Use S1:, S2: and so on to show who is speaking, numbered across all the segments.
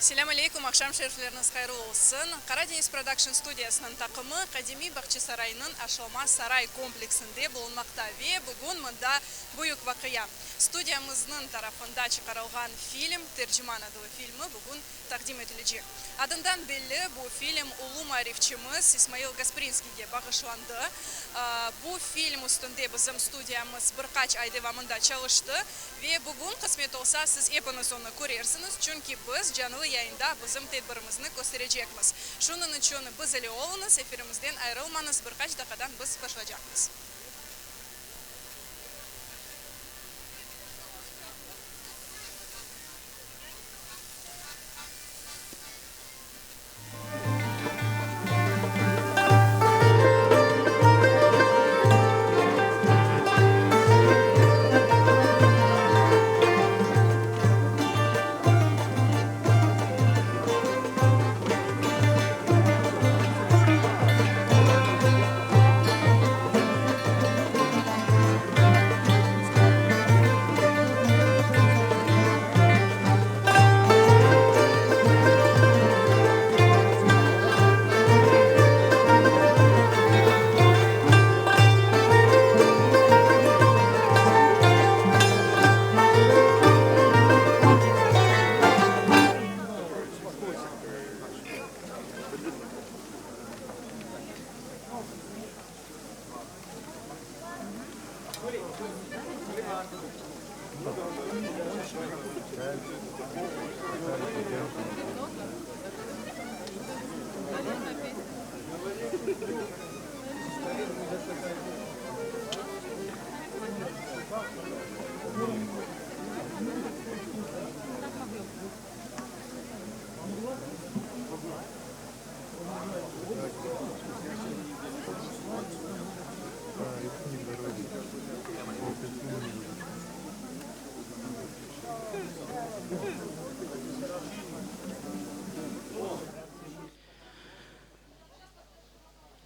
S1: Selam aleykum, akşam şerifleriniz hayırlı olsun. Karadeniz Production Studiyasının takımı Kadimi Bakçı Sarayı'nın Aşılmaz Saray kompleksinde bulunmakta ve bugün mında büyük vakıya. Stüdyamızın tarafında çıkarılgan film, Tercüman adlı filmi bugün takdim edilecek. Adından belli bu film ulu marifçimiz İsmail Gasprinski'ye bağışlandı. Bu film üstünde bizim stüdyamız birkaç ay devamında çalıştı ve bugün kısmet olsa siz hepiniz onu görürsünüz çünkü biz canlı yayında bizim tedbirimizni göstereceğimiz. Şunun için bizle olunuz, efirimizden ayrılmanız, birkaç dakikadan biz başlayacağız.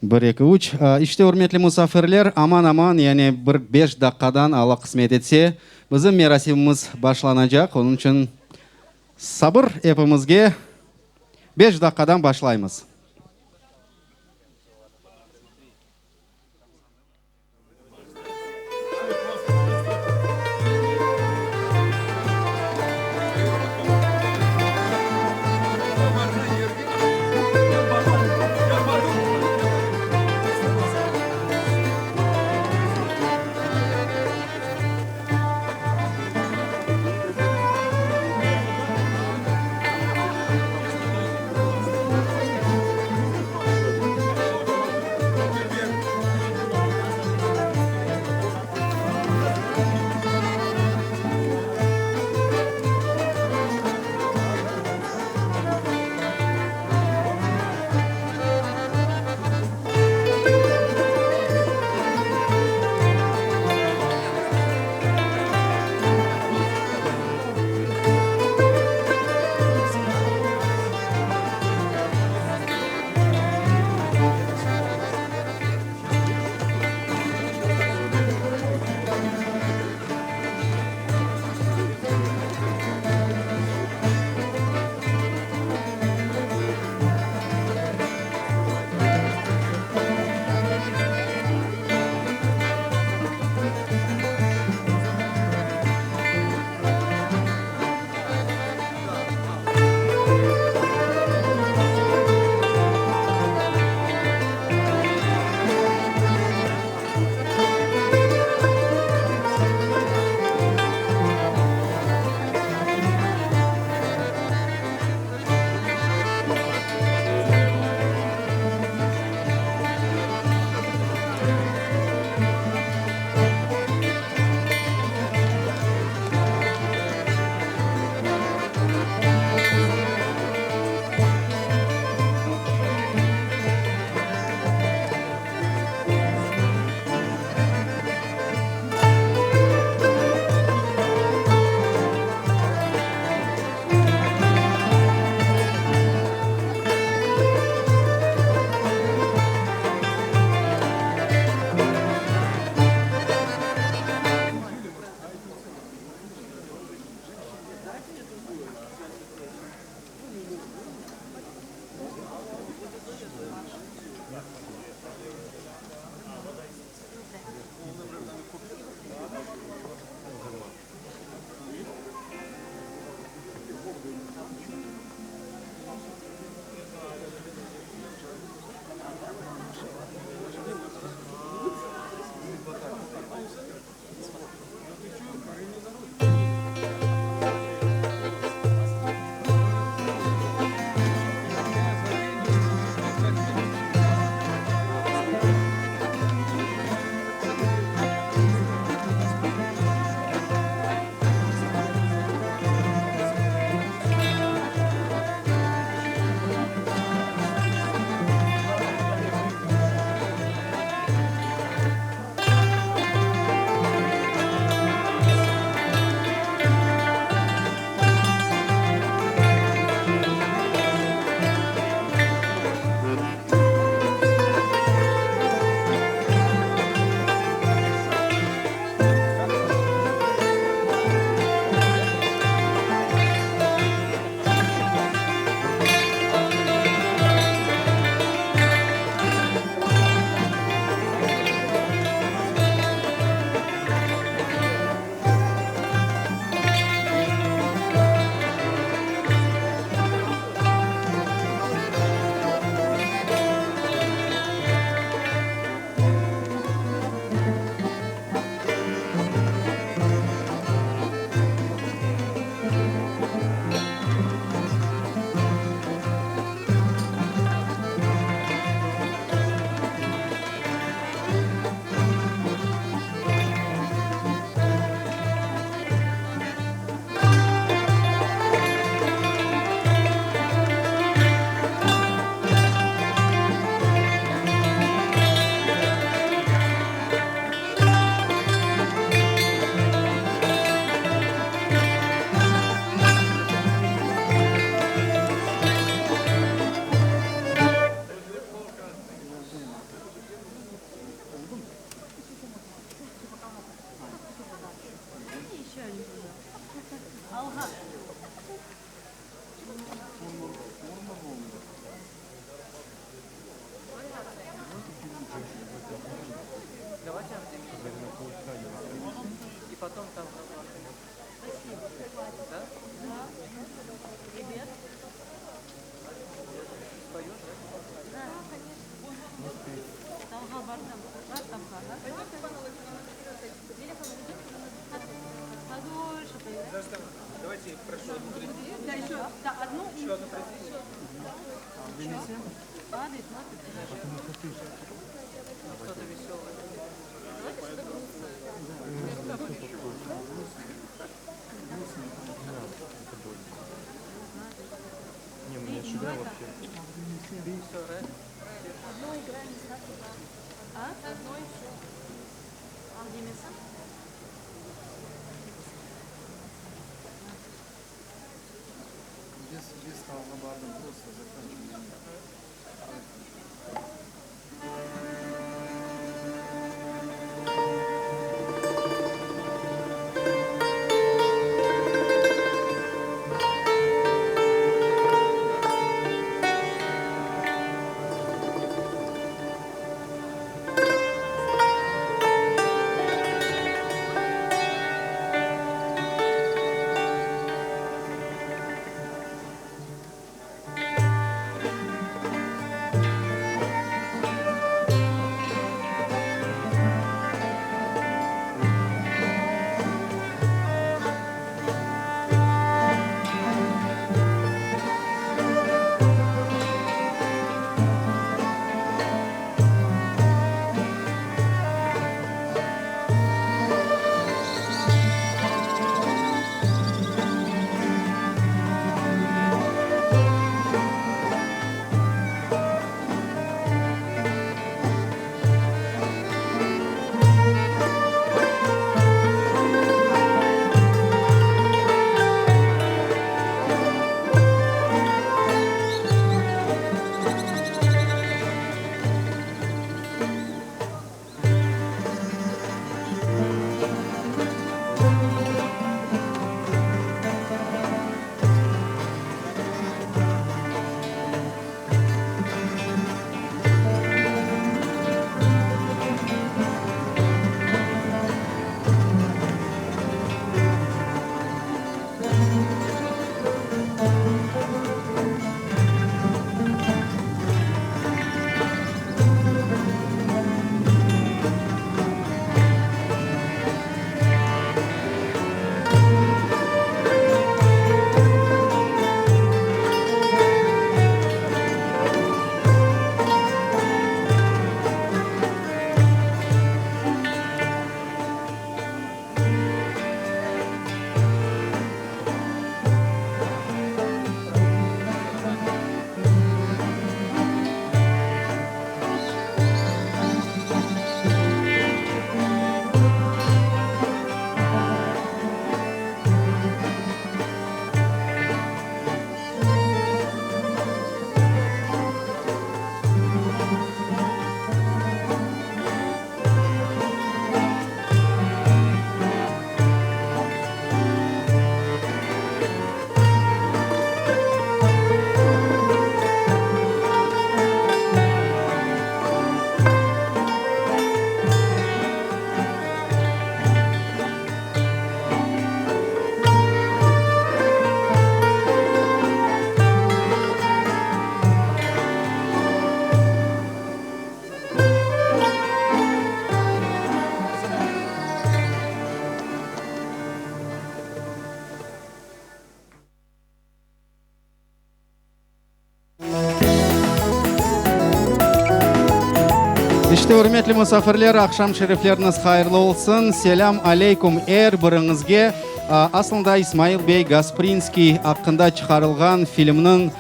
S2: Bir iki uç. İşte hürmetli misafirler aman yani bir 5 dakikadan Allah kısmet etse bizim merasimimiz başlanacak. Onun için sabır hepimizge 5 dakikadan başlayımız.
S3: Давайте, прошу, да, еще, да, одну. Еще одну что-то веселое.
S4: Не, у меня шуга вообще.
S3: Одно играем с нашей. А? Одно еще. А где мясо?
S5: Без талғабардың просто заканчиваем.
S2: Hürmetli misafirler, akşam şerifleriniz hayırlı olsun. Selam aleykum birіңізге. Aslında İsmail Bey Гаспринский hakkında çıkarılgan filminin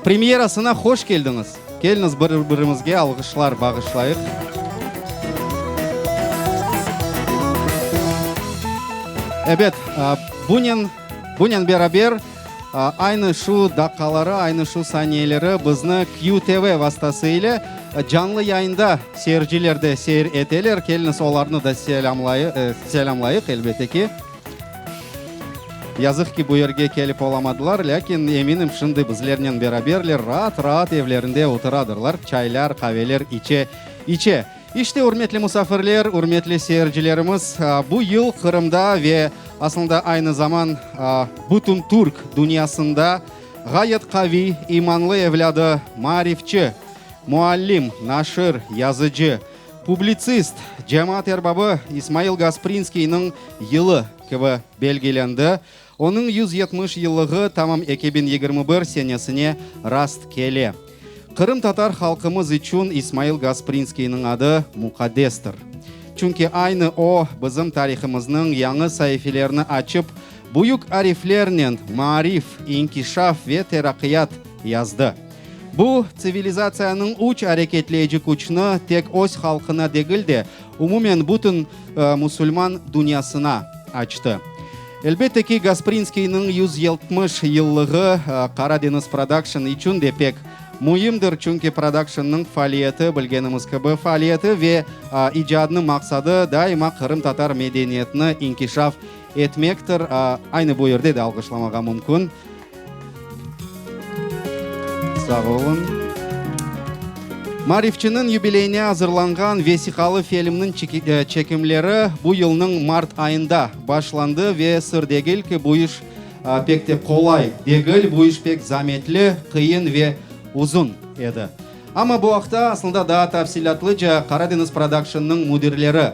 S2: pремьерасына hoş geldiniz. Geliniz bir-birimizге alkışlar bağışlayık. Evet, bunun beraber aynı şu dakikaları, aynı şu saniyeleri bizni QTV vasıtasıyla canlı yayında seyirciler de seyir eteler. Keliniz onlarını da selamlayık elbette ki. Язык ки бу жерге келип оламадылар, ләкин эминим шынды бизлернен бераберлер рат евлеринде отурадырлар, чайлар, кавелер иче. İşte hürmetli misafirler, hürmetli seyircilerimiz, bu yıl Kırım'da ve aslında aynı zaman bütün Türk dünyasında gayet kavi, imanlı evladı, marifçi, muallim, naşır, yazıcı, publitsist, cemaat erbabı İsmail Gasprinskiy'nin yılı gibi belgelendi. Onun 170 yıllığı tamam 2021 senesine rast kele. Kırım Tatar halkımız için İsmail Gasprinskiy'nin adı mukaddestir. Çünkü aynı o bizim tarihimizin yanı sayfilerini açıp büyük ariflerinin marif, inkişaf ve terakkiyat yazdı. Bu sivilizasyonun uç hareketleyici gücünü tek öz halkına değil de umumen bütün Müslüman dünyasına açtı. Elbette ki Gasprinskiy'nin 170 yıllığı Karadeniz Production için de pek mühimdir, çünkü production'ның faaliyeti bilgenimiz gibi faaliyeti ve icadının maksadı daima Kırım Tatar medeniyetini inkişaf etmektir. Aynı bu yerde de alkışlamaga mümkün. Sağ olun. Marifçinin юбилейіне hazırlanған vesikalı filminin çekimleri bu yılın Mart ayında başlandı ve sır değil ki bu iş pek de kolay değil, bu iş pek zahmetli, kıyın ve uzun edi. Ama bu vaxtda aslında daha tafsilatlıca Karadeniz Production'ның müdirleri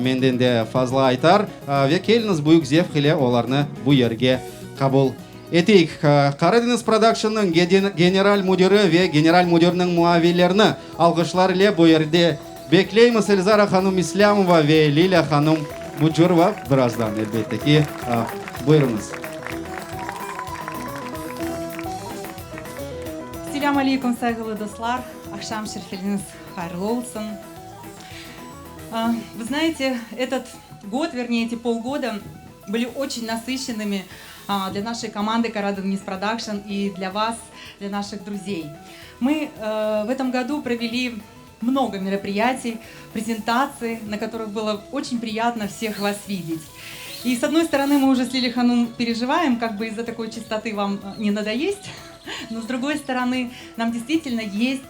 S2: menden de fazla aytar ve keliniz büyük zevk ile onlarını bu yerge kabul ettik. Karadeniz Production'ның general müdiri ve general müdirinin muavinlerini alkışlar ile bu yerde bekleyimiz. Elzara Hanım İslamova ve Lila Hanım Bucurova birazdan elbette ki buyurunuz.
S6: Ассаляму алейкум, сайгылы достар, Ахшам Шерфелинс Хайрлоусон. Вы знаете, этот год, вернее эти полгода были очень насыщенными для нашей команды Karadeniz Production и для вас, для наших друзей. Мы в этом году провели много мероприятий, презентаций, на которых было очень приятно всех вас видеть. И с одной стороны мы уже с Лили Ханум переживаем, как бы из-за такой чистоты вам не надоесть, но с другой стороны нам действительно есть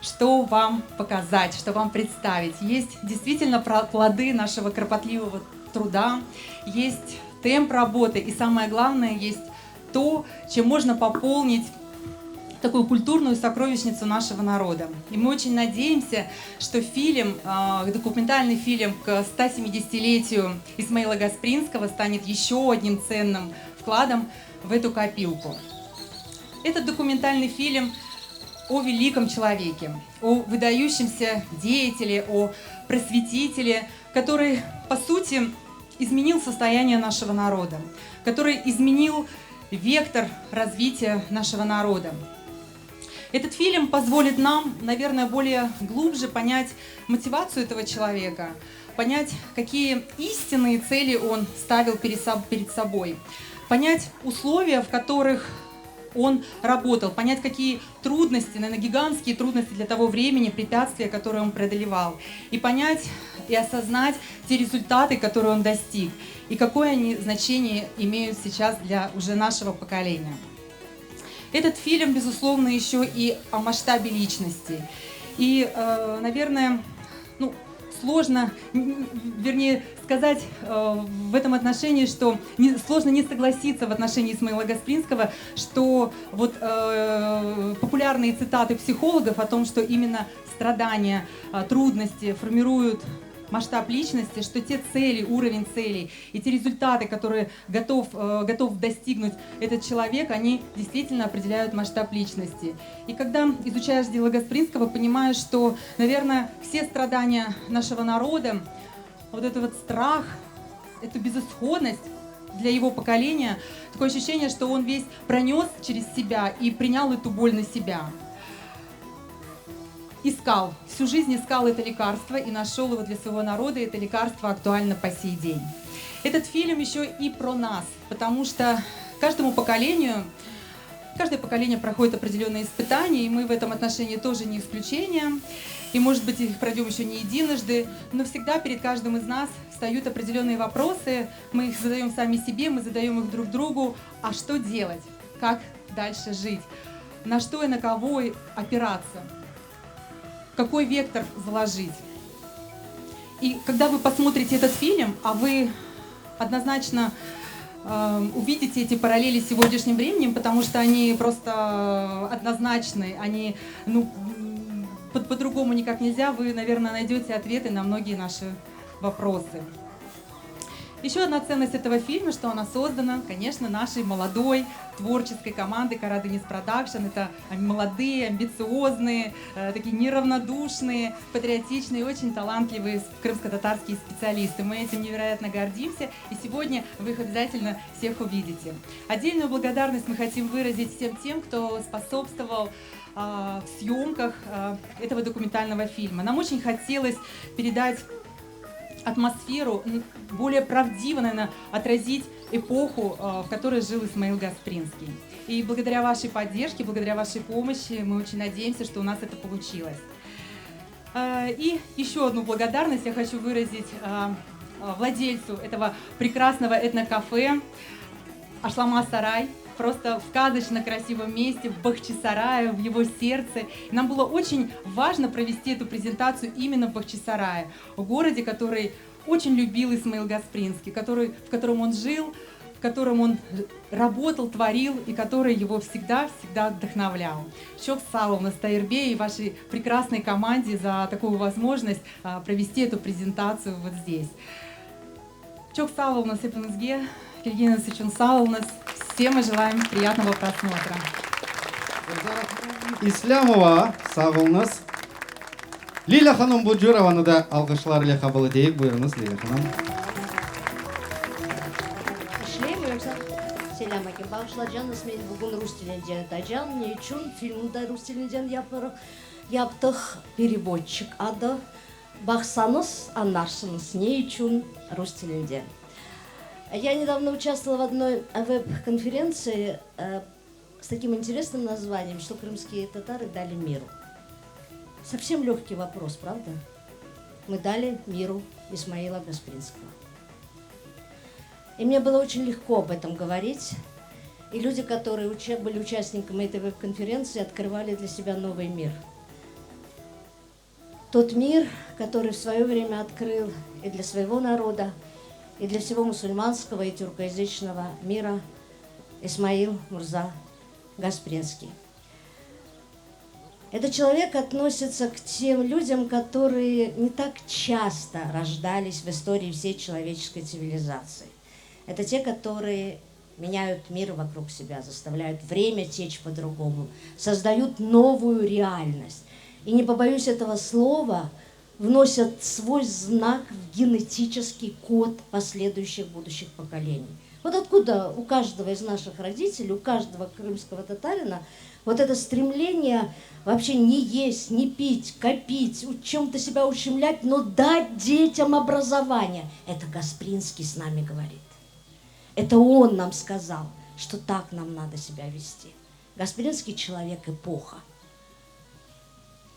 S6: что вам показать, что вам представить. Есть действительно плоды нашего кропотливого труда, есть темп работы и самое главное, есть то, чем можно пополнить такую культурную сокровищницу нашего народа. И мы очень надеемся, что фильм, документальный фильм к 170-летию Исмаила Гаспринского станет еще одним ценным вкладом в эту копилку. Этот документальный фильм о великом человеке, о выдающемся деятеле, о просветителе, который, по сути, изменил состояние нашего народа, который изменил вектор развития нашего народа. Этот фильм позволит нам, наверное, более глубже понять мотивацию этого человека, понять, какие истинные цели он ставил перед собой, понять условия, в которых он работал, понять, какие трудности, наверное, гигантские трудности для того времени, препятствия, которые он преодолевал, и понять и осознать те результаты, которые он достиг, и какое они значение имеют сейчас для уже нашего поколения. Этот фильм, безусловно, еще и о масштабе личности. И, наверное, сложно, вернее, сказать в этом отношении, что сложно не согласиться в отношении Исмаила Гаспринского, что вот популярные цитаты психологов о том, что именно страдания, трудности формируют масштаб личности, что те цели, уровень целей и те результаты, которые готов достигнуть этот человек, они действительно определяют масштаб личности. И когда изучаешь дело Гаспринского, понимаешь, что, наверное, все страдания нашего народа, вот этот вот страх, эту безысходность для его поколения, такое ощущение, что он весь пронес через себя и принял эту боль на себя. Искал, всю жизнь искал это лекарство и нашел его для своего народа, и это лекарство актуально по сей день. Этот фильм еще и про нас, потому что каждому поколению Каждое поколение проходит определенные испытания, и мы в этом отношении тоже не исключение. И, может быть, их пройдем еще не единожды, но всегда перед каждым из нас встают определенные вопросы. Мы их задаем сами себе, мы задаем их друг другу. А что делать? Как дальше жить? На что и на кого опираться? Какой вектор заложить? И когда вы посмотрите этот фильм, а вы однозначно увидите эти параллели с сегодняшним временем, потому что они просто однозначны, они, по-другому никак нельзя, вы, наверное, найдете ответы на многие наши вопросы. Еще одна ценность этого фильма, что она создана, конечно, нашей молодой творческой командой Кара Денис Продакшн. Это молодые, амбициозные, такие неравнодушные, патриотичные, очень талантливые крымско-татарские специалисты. Мы этим невероятно гордимся, и сегодня вы их обязательно всех увидите. Отдельную благодарность мы хотим выразить всем тем, кто способствовал в съемках этого документального фильма. Нам очень хотелось передать атмосферу, более правдиво, наверное, отразить эпоху, в которой жил Исмаил Гаспринский. И благодаря вашей поддержке, благодаря вашей помощи мы очень надеемся, что у нас это получилось. И еще одну благодарность я хочу выразить владельцу этого прекрасного этнокафе Ашлама Сарай. Просто в сказочно красивом месте, в Бахчисарае, в его сердце. И нам было очень важно провести эту презентацию именно в Бахчисарае, в городе, который очень любил Исмаил Гаспринский, в котором он жил, в котором он работал, творил, и который его всегда вдохновлял. Чок салов на Стаирбе и вашей прекрасной команде за такую возможность провести эту презентацию вот здесь. Чок салов на Сепенсге, Евгения Сычун нас. Всем мы желаем приятного просмотра.
S2: Ислямова, сағылыңыз. Лиля ханым Буджурованы да алғышлар ile қабыл етейік. Buyurunuz Лиля ханым.
S7: Selam ekim. Bağışlayacağınız мен bugün Rus dilinden atacağım. Ne için? Filmde Rus dilinden yaptık. Переводчик adı. Baksanız anlarsınız. Ne için Rus dilinden. Я недавно участвовала в одной веб-конференции с таким интересным названием, что крымские татары дали миру. Совсем легкий вопрос, правда? Мы дали миру Исмаила Гаспринского. И мне было очень легко об этом говорить. И люди, которые были участниками этой веб-конференции, открывали для себя новый мир. Тот мир, который в свое время открыл и для своего народа, и для всего мусульманского и тюркоязычного мира Исмаил Мурза Гаспринский. Этот человек относится к тем людям, которые не так часто рождались в истории всей человеческой цивилизации. Это те, которые меняют мир вокруг себя, заставляют время течь по-другому, создают новую реальность. И не побоюсь этого слова, вносят свой знак в генетический код последующих будущих поколений. Вот откуда у каждого из наших родителей, у каждого крымского татарина вот это стремление вообще не есть, не пить, копить, чем-то себя ущемлять, но дать детям образование. Это Гаспринский с нами говорит. Это он нам сказал, что так нам надо себя вести. Гаспринский человек эпоха.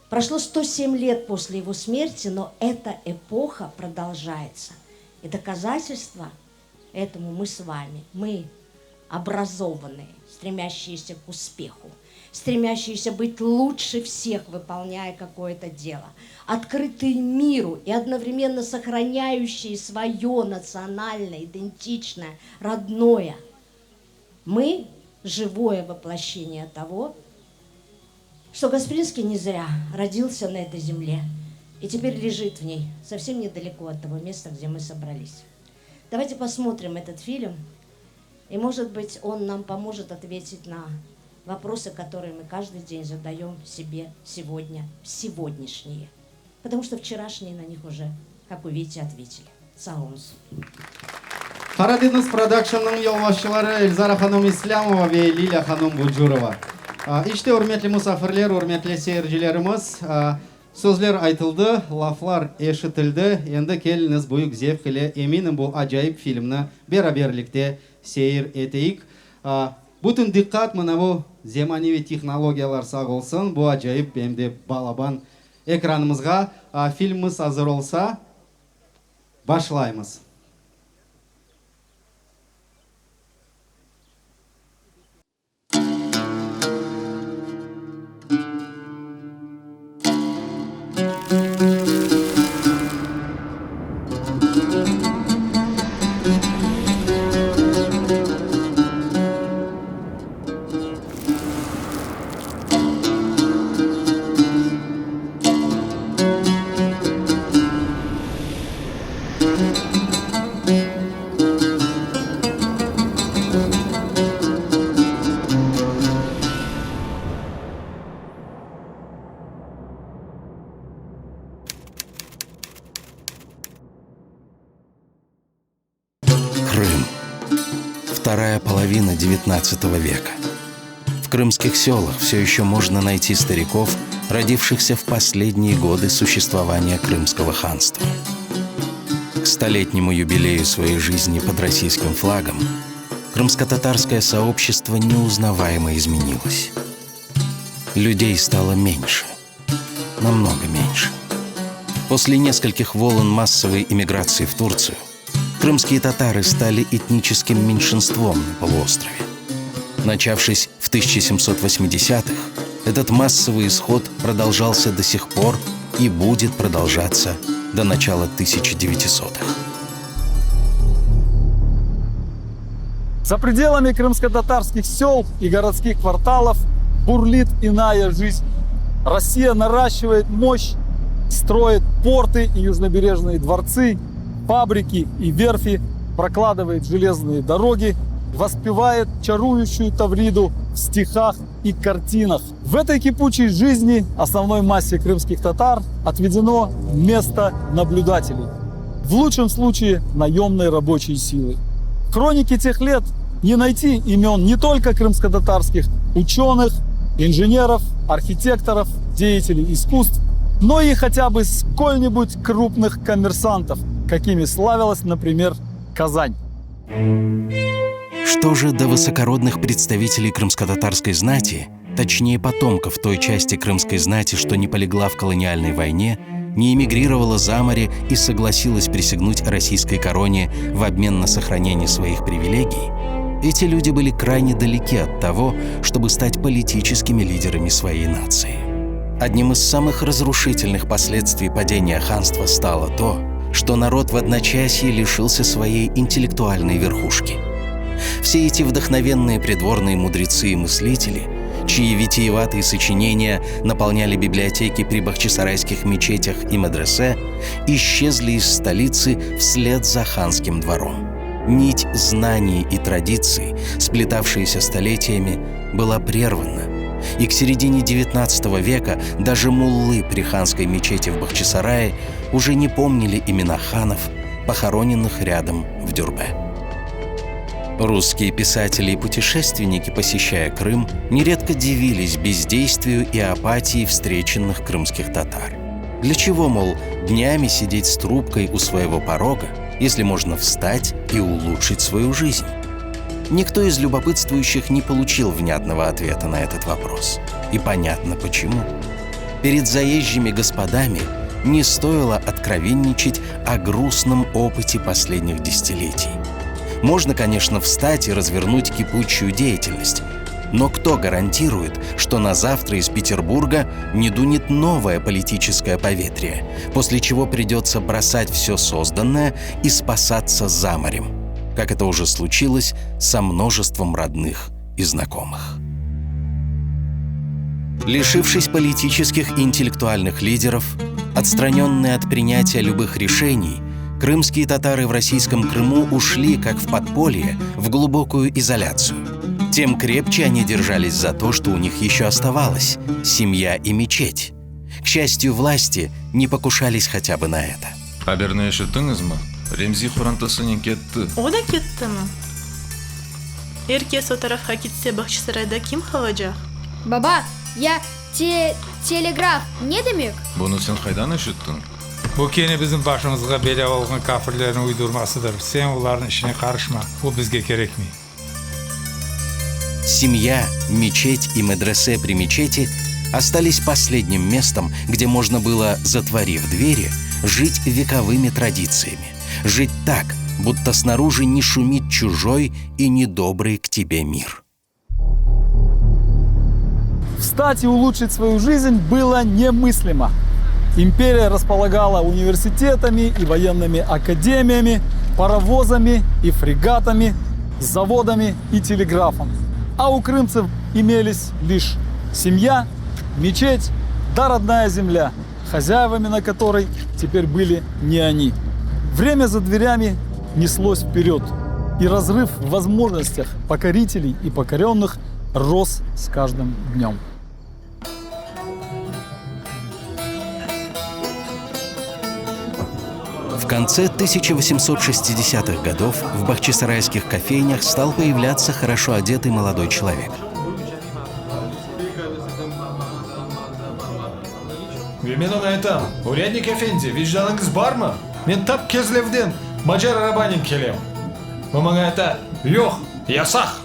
S7: Прошло 107 лет после его смерти, но эта эпоха продолжается. И доказательство этому мы с вами. Мы образованные, стремящиеся к успеху, стремящиеся быть лучше всех, выполняя какое-то дело, открытые миру и одновременно сохраняющие свое национальное, идентичное, родное. Мы живое воплощение того, что Гаспринский не зря родился на этой земле и теперь лежит в ней, совсем недалеко от того места, где мы собрались. Давайте посмотрим этот фильм, и, может быть, он нам поможет ответить на вопросы, которые мы каждый день задаем себе сегодня, сегодняшние. Потому что вчерашние на них уже, как вы видите, ответили. Саумс.
S2: Кара Денис Продакшнның ялгашчылары Эльзара ханым Ислямова ve Лиля ханым Буджурова. İşte hürmetli misafirler, hürmetli seyircilerimiz, sözler айтылды, laflar eşitildi. Endi keliniz büyük zevk ile eminim bu acayip filmni beraberlikte seyir eteyik. Бүтін диққат мына бу заманауи технологиялар сағылсын. Бу ажайып эмде балабан экранымызға. Фильміміз азыр болса, башлаймыз.
S8: Крым. Вторая половина XIX века. В крымских селах все еще можно найти стариков, родившихся в последние годы существования Крымского ханства. К столетнему юбилею своей жизни под российским флагом крымско-татарское сообщество неузнаваемо изменилось. Людей стало меньше, намного меньше. После нескольких волн массовой иммиграции в Турцию крымские татары стали этническим меньшинством на полуострове. Начавшись в 1780-х, этот массовый исход продолжался до сих пор и будет продолжаться до начала 1900-х.
S5: За пределами крымско-татарских сел и городских кварталов бурлит иная жизнь. Россия наращивает мощь, строит порты и южнобережные дворцы, фабрики и верфи, прокладывает железные дороги, воспевает чарующую Тавриду в стихах и картинах. В этой кипучей жизни основной массе крымских татар отведено место наблюдателей. В лучшем случае наемной рабочей силы. В хронике тех лет не найти имен не только крымско-татарских ученых, инженеров, архитекторов, деятелей искусств, но и хотя бы сколь-нибудь крупных коммерсантов, какими славилась, например, Казань.
S8: Что же до высокородных представителей крымско-татарской знати, точнее потомков той части крымской знати, что не полегла в колониальной войне, не эмигрировала за море и согласилась присягнуть российской короне в обмен на сохранение своих привилегий, эти люди были крайне далеки от того, чтобы стать политическими лидерами своей нации. Одним из самых разрушительных последствий падения ханства стало то, что народ в одночасье лишился своей интеллектуальной верхушки. Все эти вдохновенные придворные мудрецы и мыслители, чьи витиеватые сочинения наполняли библиотеки при бахчисарайских мечетях и медресе, исчезли из столицы вслед за ханским двором. Нить знаний и традиций, сплетавшаяся столетиями, была прервана, и к середине XIX века даже муллы при ханской мечети в Бахчисарае уже не помнили имена ханов, похороненных рядом в Дюрбе. Русские писатели и путешественники, посещая Крым, нередко дивились бездействию и апатии встреченных крымских татар. Для чего, мол, днями сидеть с трубкой у своего порога, если можно встать и улучшить свою жизнь? Никто из любопытствующих не получил внятного ответа на этот вопрос. И понятно почему. Перед заезжими господами не стоило откровенничать о грустном опыте последних десятилетий. Можно, конечно, встать и развернуть кипучую деятельность, но кто гарантирует, что на завтра из Петербурга не дунет новое политическое поветрие, после чего придется бросать все созданное и спасаться за морем, как это уже случилось со множеством родных и знакомых. Лишившись политических и интеллектуальных лидеров, отстраненные от принятия любых решений, крымские татары в российском Крыму ушли, как в подполье, в глубокую изоляцию. Тем крепче они держались за то, что у них еще оставалось – семья и мечеть. К счастью, власти не покушались хотя бы на это.
S9: Haberini işittiniz mi? Remzi Kurantası'nın gitti.
S3: O da gittimi? Herkes o tarafga gitse Бахчисарайда kim kalacak?
S10: Baba, ya telegraf ne demek?
S9: Bunu sen haydan işittin?
S11: Bu kene bizim başımızga bela olgan kafirlerin uydurmasıdır. Sen onların işine karışma. Bu bizge gerekmiyor.
S8: Семья, мечеть и медресе при мечети остались последним местом, где можно было, затворив двери, жить вековыми традициями. Жить так, будто снаружи не шумит чужой и недобрый к тебе мир.
S5: Встать и улучшить свою жизнь было немыслимо. Империя располагала университетами и военными академиями, паровозами и фрегатами, заводами и телеграфом. А у крымцев имелись лишь семья, мечеть да родная земля, хозяевами на которой теперь были не они. Время за дверями неслось вперед, и разрыв в возможностях покорителей и покоренных рос с каждым днем.
S8: В конце 1860-х годов в бахчисарайских кофейнях стал появляться хорошо одетый молодой человек.
S12: Мен айтам, урядник Эфенди, вижданыңыз бар ма? Мен тап кезлевден мажар арабанин келем. Мамаңа айта, «Йох, ясах!»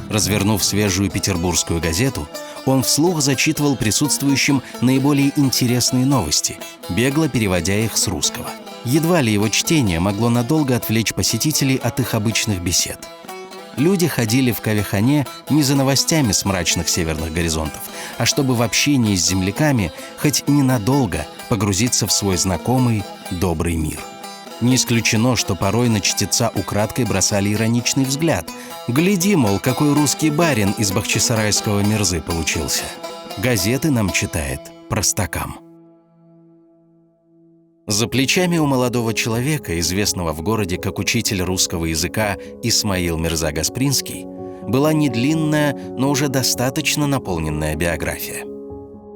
S8: Развернув свежую петербургскую газету, он вслух зачитывал присутствующим наиболее интересные новости, бегло переводя их с русского. Едва ли его чтение могло надолго отвлечь посетителей от их обычных бесед. Люди ходили в кавехане не за новостями с мрачных северных горизонтов, а чтобы в общении с земляками хоть ненадолго погрузиться в свой знакомый добрый мир. Не исключено, что порой на чтеца украдкой бросали ироничный взгляд. Гляди, мол, какой русский барин из бахчисарайского мирзы получился. Газеты нам читает простакам. За плечами у молодого человека, известного в городе как учитель русского языка Исмаил Мирза Гаспринский, была недлинная, но уже достаточно наполненная биография.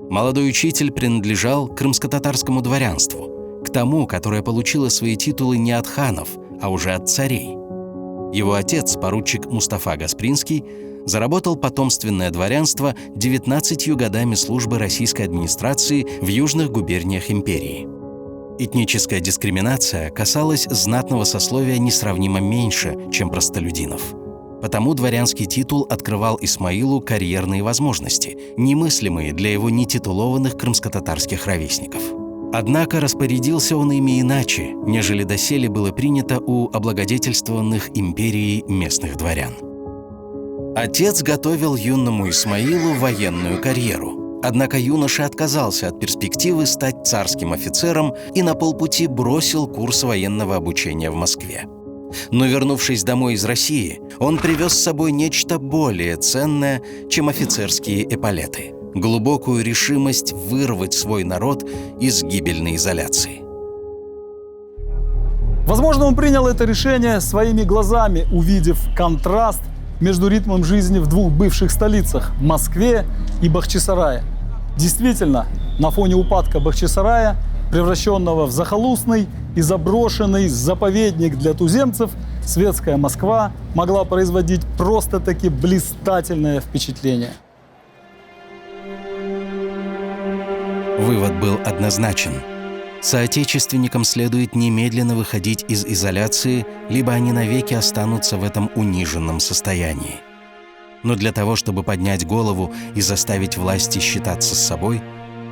S8: Молодой учитель принадлежал крымско-татарскому дворянству, к тому, которое получило свои титулы не от ханов, а уже от царей. Его отец, поручик Мустафа Гаспринский, заработал потомственное дворянство 19 годами службы российской администрации в южных губерниях империи. Этническая дискриминация касалась знатного сословия несравнимо меньше, чем простолюдинов. Потому дворянский титул открывал Исмаилу карьерные возможности, немыслимые для его нетитулованных крымско-татарских ровесников. Однако распорядился он ими иначе, нежели доселе было принято у облагодетельствованных империей местных дворян. Отец готовил юному Исмаилу военную карьеру. Однако юноша отказался от перспективы стать царским офицером и на полпути бросил курс военного обучения в Москве. Но, вернувшись домой из России, он привез с собой нечто более ценное, чем офицерские эполеты – глубокую решимость вырвать свой народ из гибельной изоляции.
S5: Возможно, он принял это решение своими глазами, увидев контраст между ритмом жизни в двух бывших столицах – Москве и Бахчисарае. Действительно, на фоне упадка Бахчисарая, превращенного в захолустный и заброшенный заповедник для туземцев, светская Москва могла производить просто-таки блистательное впечатление.
S8: Вывод был однозначен. Соотечественникам следует немедленно выходить из изоляции, либо они навеки останутся в этом униженном состоянии. Но для того, чтобы поднять голову и заставить власти считаться с собой,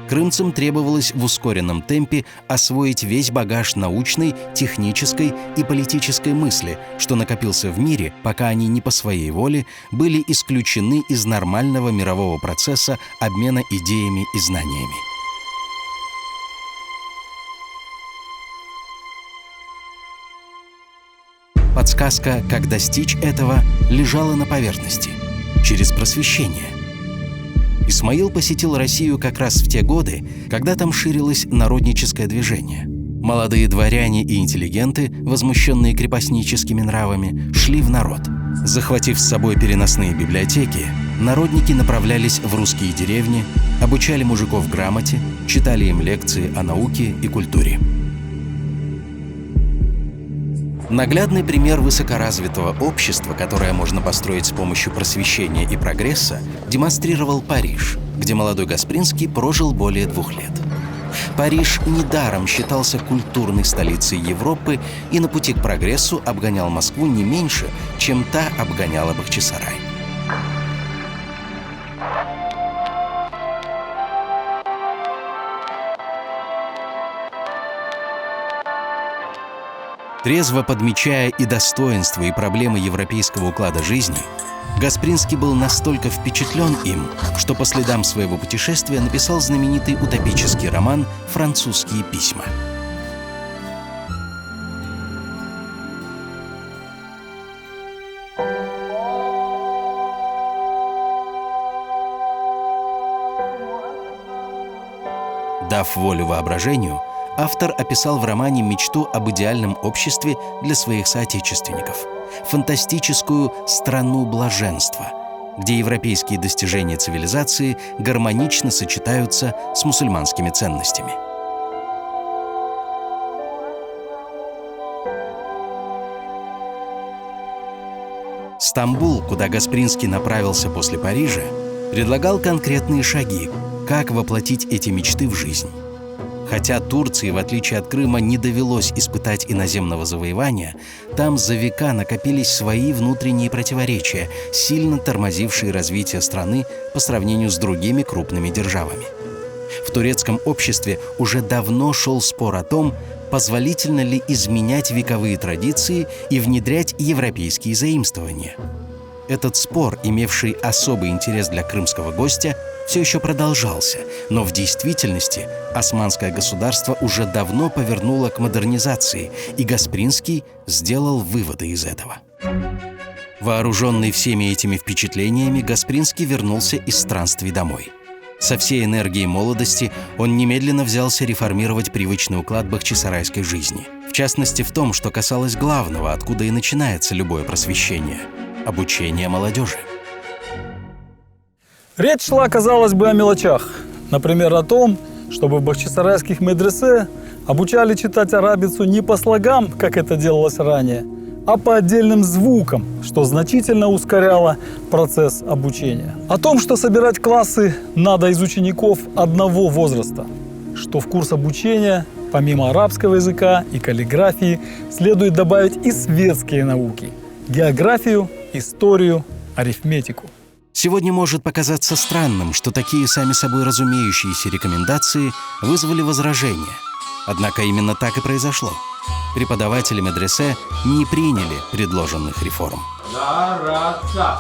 S8: крымцам требовалось в ускоренном темпе освоить весь багаж научной, технической и политической мысли, что накопился в мире, пока они не по своей воле были исключены из нормального мирового процесса обмена идеями и знаниями. Подсказка, как достичь этого, лежала на поверхности – через просвещение. Исмаил посетил Россию как раз в те годы, когда там ширилось народническое движение. Молодые дворяне и интеллигенты, возмущенные крепостническими нравами, шли в народ. Захватив с собой переносные библиотеки, народники направлялись в русские деревни, обучали мужиков грамоте, читали им лекции о науке и культуре. Наглядный пример высокоразвитого общества, которое можно построить с помощью просвещения и прогресса, демонстрировал Париж, где молодой Гаспринский прожил более 2 лет. Париж недаром считался культурной столицей Европы и на пути к прогрессу обгонял Москву не меньше, чем та обгоняла Бахчисарай. Трезво подмечая и достоинства, и проблемы европейского уклада жизни, Гаспринский был настолько впечатлен им, что по следам своего путешествия написал знаменитый утопический роман «Французские письма». Дав волю воображению, автор описал в романе мечту об идеальном обществе для своих соотечественников, фантастическую «страну блаженства», где европейские достижения цивилизации гармонично сочетаются с мусульманскими ценностями. Стамбул, куда Гаспринский направился после Парижа, предлагал конкретные шаги, как воплотить эти мечты в жизнь. Хотя Турции, в отличие от Крыма, не довелось испытать иноземного завоевания, там за века накопились свои внутренние противоречия, сильно тормозившие развитие страны по сравнению с другими крупными державами. В турецком обществе уже давно шел спор о том, позволительно ли изменять вековые традиции и внедрять европейские заимствования. Этот спор, имевший особый интерес для крымского гостя, все еще продолжался, но в действительности османское государство уже давно повернуло к модернизации, и Гаспринский сделал выводы из этого. Вооруженный всеми этими впечатлениями, Гаспринский вернулся из странствий домой. Со всей энергией молодости он немедленно взялся реформировать привычный уклад бахчисарайской жизни. В частности, в том, что касалось главного, откуда и начинается любое просвещение – обучение молодежи.
S5: Речь шла, казалось бы, о мелочах. Например, о том, чтобы в бахчисарайских медресе обучали читать арабицу не по слогам, как это делалось ранее, а по отдельным звукам, что значительно ускоряло процесс обучения. О том, что собирать классы надо из учеников одного возраста, что в курс обучения, помимо арабского языка и каллиграфии, следует добавить и светские науки – географию, историю, арифметику.
S8: Сегодня может показаться странным, что такие сами собой разумеющиеся рекомендации вызвали возражения. Однако именно так и произошло. Преподаватели медресе не приняли предложенных реформ.
S13: Дараться.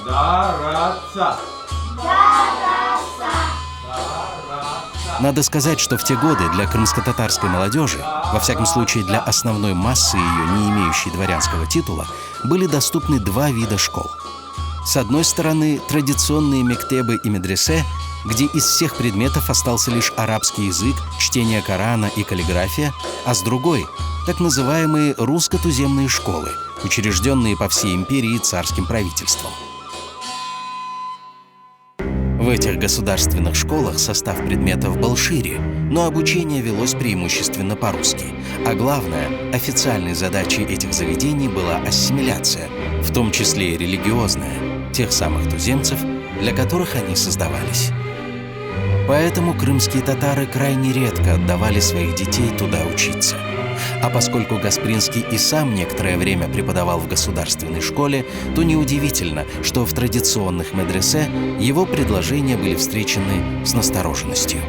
S13: Дараться.
S8: Надо сказать, что в те годы для крымско-татарской молодежи, во всяком случае для основной массы ее, не имеющей дворянского титула, были доступны два вида школ. С одной стороны, традиционные мектебы и медресе, где из всех предметов остался лишь арабский язык, чтение Корана и каллиграфия, а с другой – так называемые русско-туземные школы, учрежденные по всей империи царским правительством. В этих государственных школах состав предметов был шире, но обучение велось преимущественно по-русски. А главное, официальной задачей этих заведений была ассимиляция, в том числе и религиозная, тех самых туземцев, для которых они создавались. Поэтому крымские татары крайне редко отдавали своих детей туда учиться. А поскольку Гаспринский и сам некоторое время преподавал в государственной школе, то неудивительно, что в традиционных медресе его предложения были встречены с настороженностью.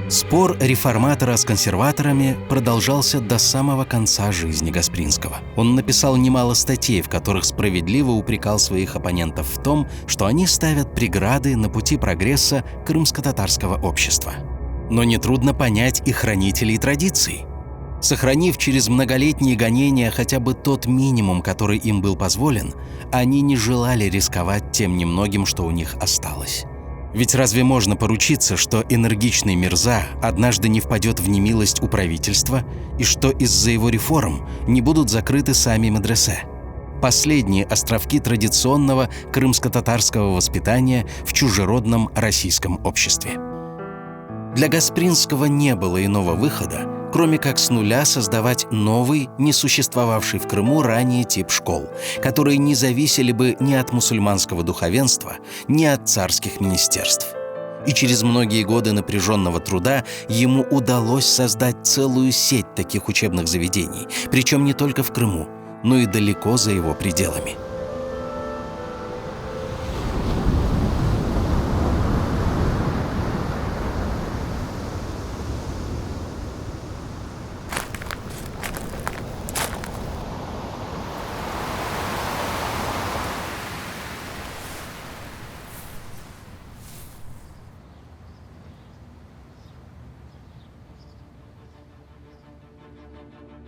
S8: Спор реформатора с консерваторами продолжался до самого конца жизни Гаспринского. Он написал немало статей, в которых справедливо упрекал своих оппонентов в том, что они ставят преграды на пути прогресса крымско-татарского общества. Но нетрудно понять и хранителей традиций. Сохранив через многолетние гонения хотя бы тот минимум, который им был позволен, они не желали рисковать тем немногим, что у них осталось. Ведь разве можно поручиться, что энергичный Мирза однажды не впадет в немилость у правительства и что из-за его реформ не будут закрыты сами медресе? Последние островки традиционного крымско-татарского воспитания в чужеродном российском обществе. Для Гаспринского не было иного выхода, кроме как с нуля создавать новый, не существовавший в Крыму ранее тип школ, которые не зависели бы ни от мусульманского духовенства, ни от царских министерств. И через многие годы напряженного труда ему удалось создать целую сеть таких учебных заведений, причем не только в Крыму, но и далеко за его пределами.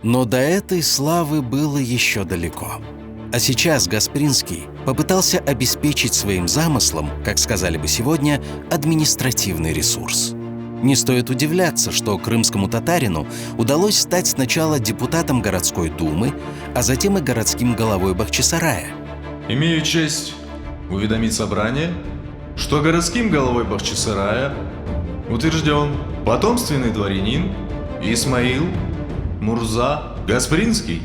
S8: Но до этой славы было еще далеко. А сейчас Гаспринский попытался обеспечить своим замыслом, как сказали бы сегодня, административный ресурс. Не стоит удивляться, что крымскому татарину удалось стать сначала депутатом городской думы, а затем и городским головой Бахчисарая.
S9: Имею честь уведомить собрание, что городским головой Бахчисарая утвержден потомственный дворянин Исмаил Мурза Гаспринский.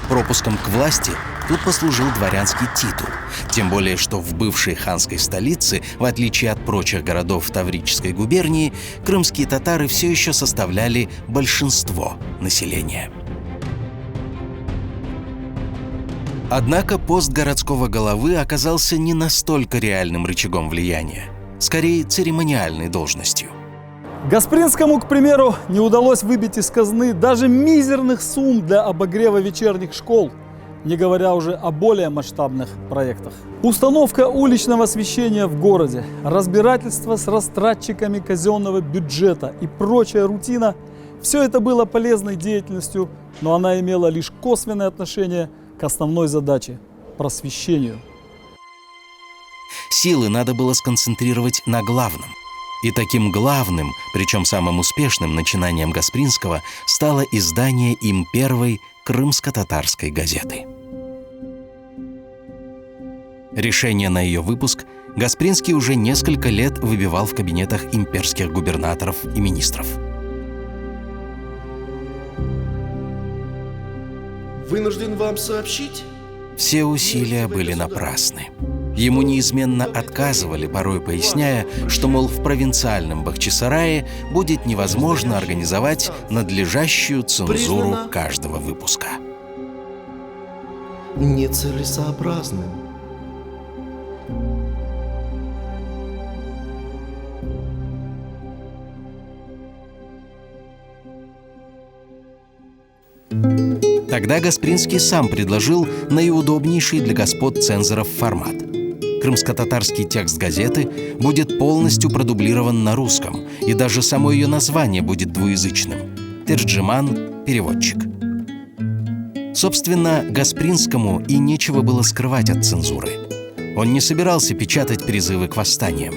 S8: Пропуском к власти тут послужил дворянский титул. Тем более, что в бывшей ханской столице, в отличие от прочих городов Таврической губернии, крымские татары все еще составляли большинство населения. Однако пост городского головы оказался не настолько реальным рычагом влияния, скорее церемониальной должностью.
S5: Гаспринскому, к примеру, не удалось выбить из казны даже мизерных сумм для обогрева вечерних школ, не говоря уже о более масштабных проектах. Установка уличного освещения в городе, разбирательство с растратчиками казенного бюджета и прочая рутина – все это было полезной деятельностью, но она имела лишь косвенное отношение к основной задаче – просвещению.
S8: Силы надо было сконцентрировать на главном. И таким главным, причем самым успешным начинанием Гаспринского стало издание им первой крымско-татарской газеты. Решение на ее выпуск Гаспринский уже несколько лет выбивал в кабинетах имперских губернаторов и министров.
S14: Вынужден вам сообщить?
S8: Все усилия были напрасны. Ему неизменно отказывали, порой поясняя, что, мол, в провинциальном Бахчисарае будет невозможно организовать надлежащую цензуру каждого выпуска.
S14: Нецелесообразным.
S8: Тогда Гаспринский сам предложил наиудобнейший для господ цензоров формат. Крымско-татарский текст газеты будет полностью продублирован на русском, и даже само ее название будет двуязычным – «Терджиман» – переводчик. Собственно, Гаспринскому и нечего было скрывать от цензуры. Он не собирался печатать призывы к восстаниям.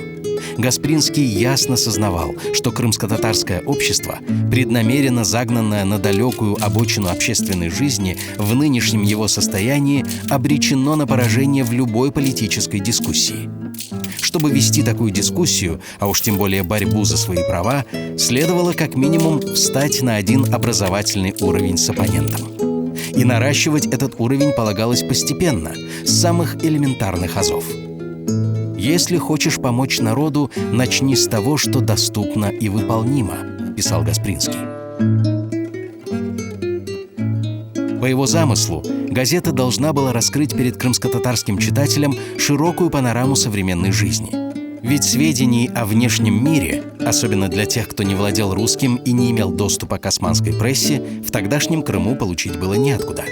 S8: Гаспринский ясно сознавал, что крымско-татарское общество, преднамеренно загнанное на далекую обочину общественной жизни, в нынешнем его состоянии обречено на поражение в любой политической дискуссии. Чтобы вести такую дискуссию, а уж тем более борьбу за свои права, следовало как минимум встать на один образовательный уровень с оппонентом. И наращивать этот уровень полагалось постепенно, с самых элементарных азов. «Если хочешь помочь народу, начни с того, что доступно и выполнимо», – писал Гаспринский. По его замыслу, газета должна была раскрыть перед крымско-татарским читателем широкую панораму современной жизни. Ведь сведений о внешнем мире, особенно для тех, кто не владел русским и не имел доступа к османской прессе, в тогдашнем Крыму получить было неоткуда.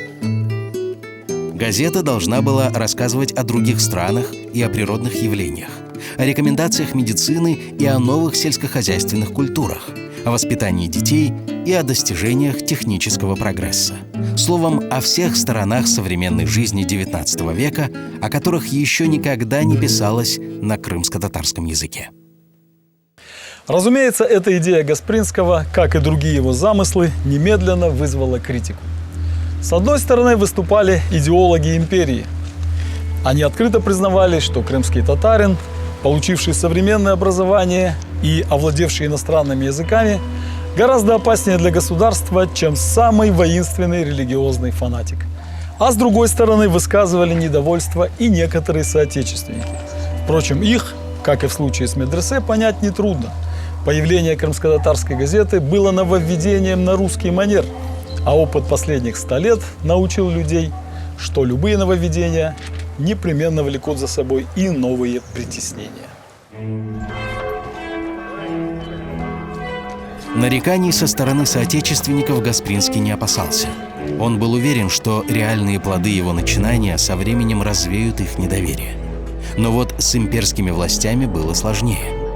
S8: Газета должна была рассказывать о других странах и о природных явлениях, о рекомендациях медицины и о новых сельскохозяйственных культурах, о воспитании детей и о достижениях технического прогресса. Словом, о всех сторонах современной жизни XIX века, о которых еще никогда не писалось на крымско-татарском языке.
S5: Разумеется, эта идея Гаспринского, как и другие его замыслы, немедленно вызвала критику. С одной стороны, выступали идеологи империи. Они открыто признавали, что крымский татарин, получивший современное образование и овладевший иностранными языками, гораздо опаснее для государства, чем самый воинственный религиозный фанатик. А с другой стороны, высказывали недовольство и некоторые соотечественники. Впрочем, их, как и в случае с медресе, понять нетрудно. Появление крымско-татарской газеты было нововведением на русский манер, а опыт последних 100 лет научил людей, что любые нововведения непременно влекут за собой и новые притеснения.
S8: Нареканий со стороны соотечественников Гаспринский не опасался. Он был уверен, что реальные плоды его начинания со временем развеют их недоверие. Но вот с имперскими властями было сложнее.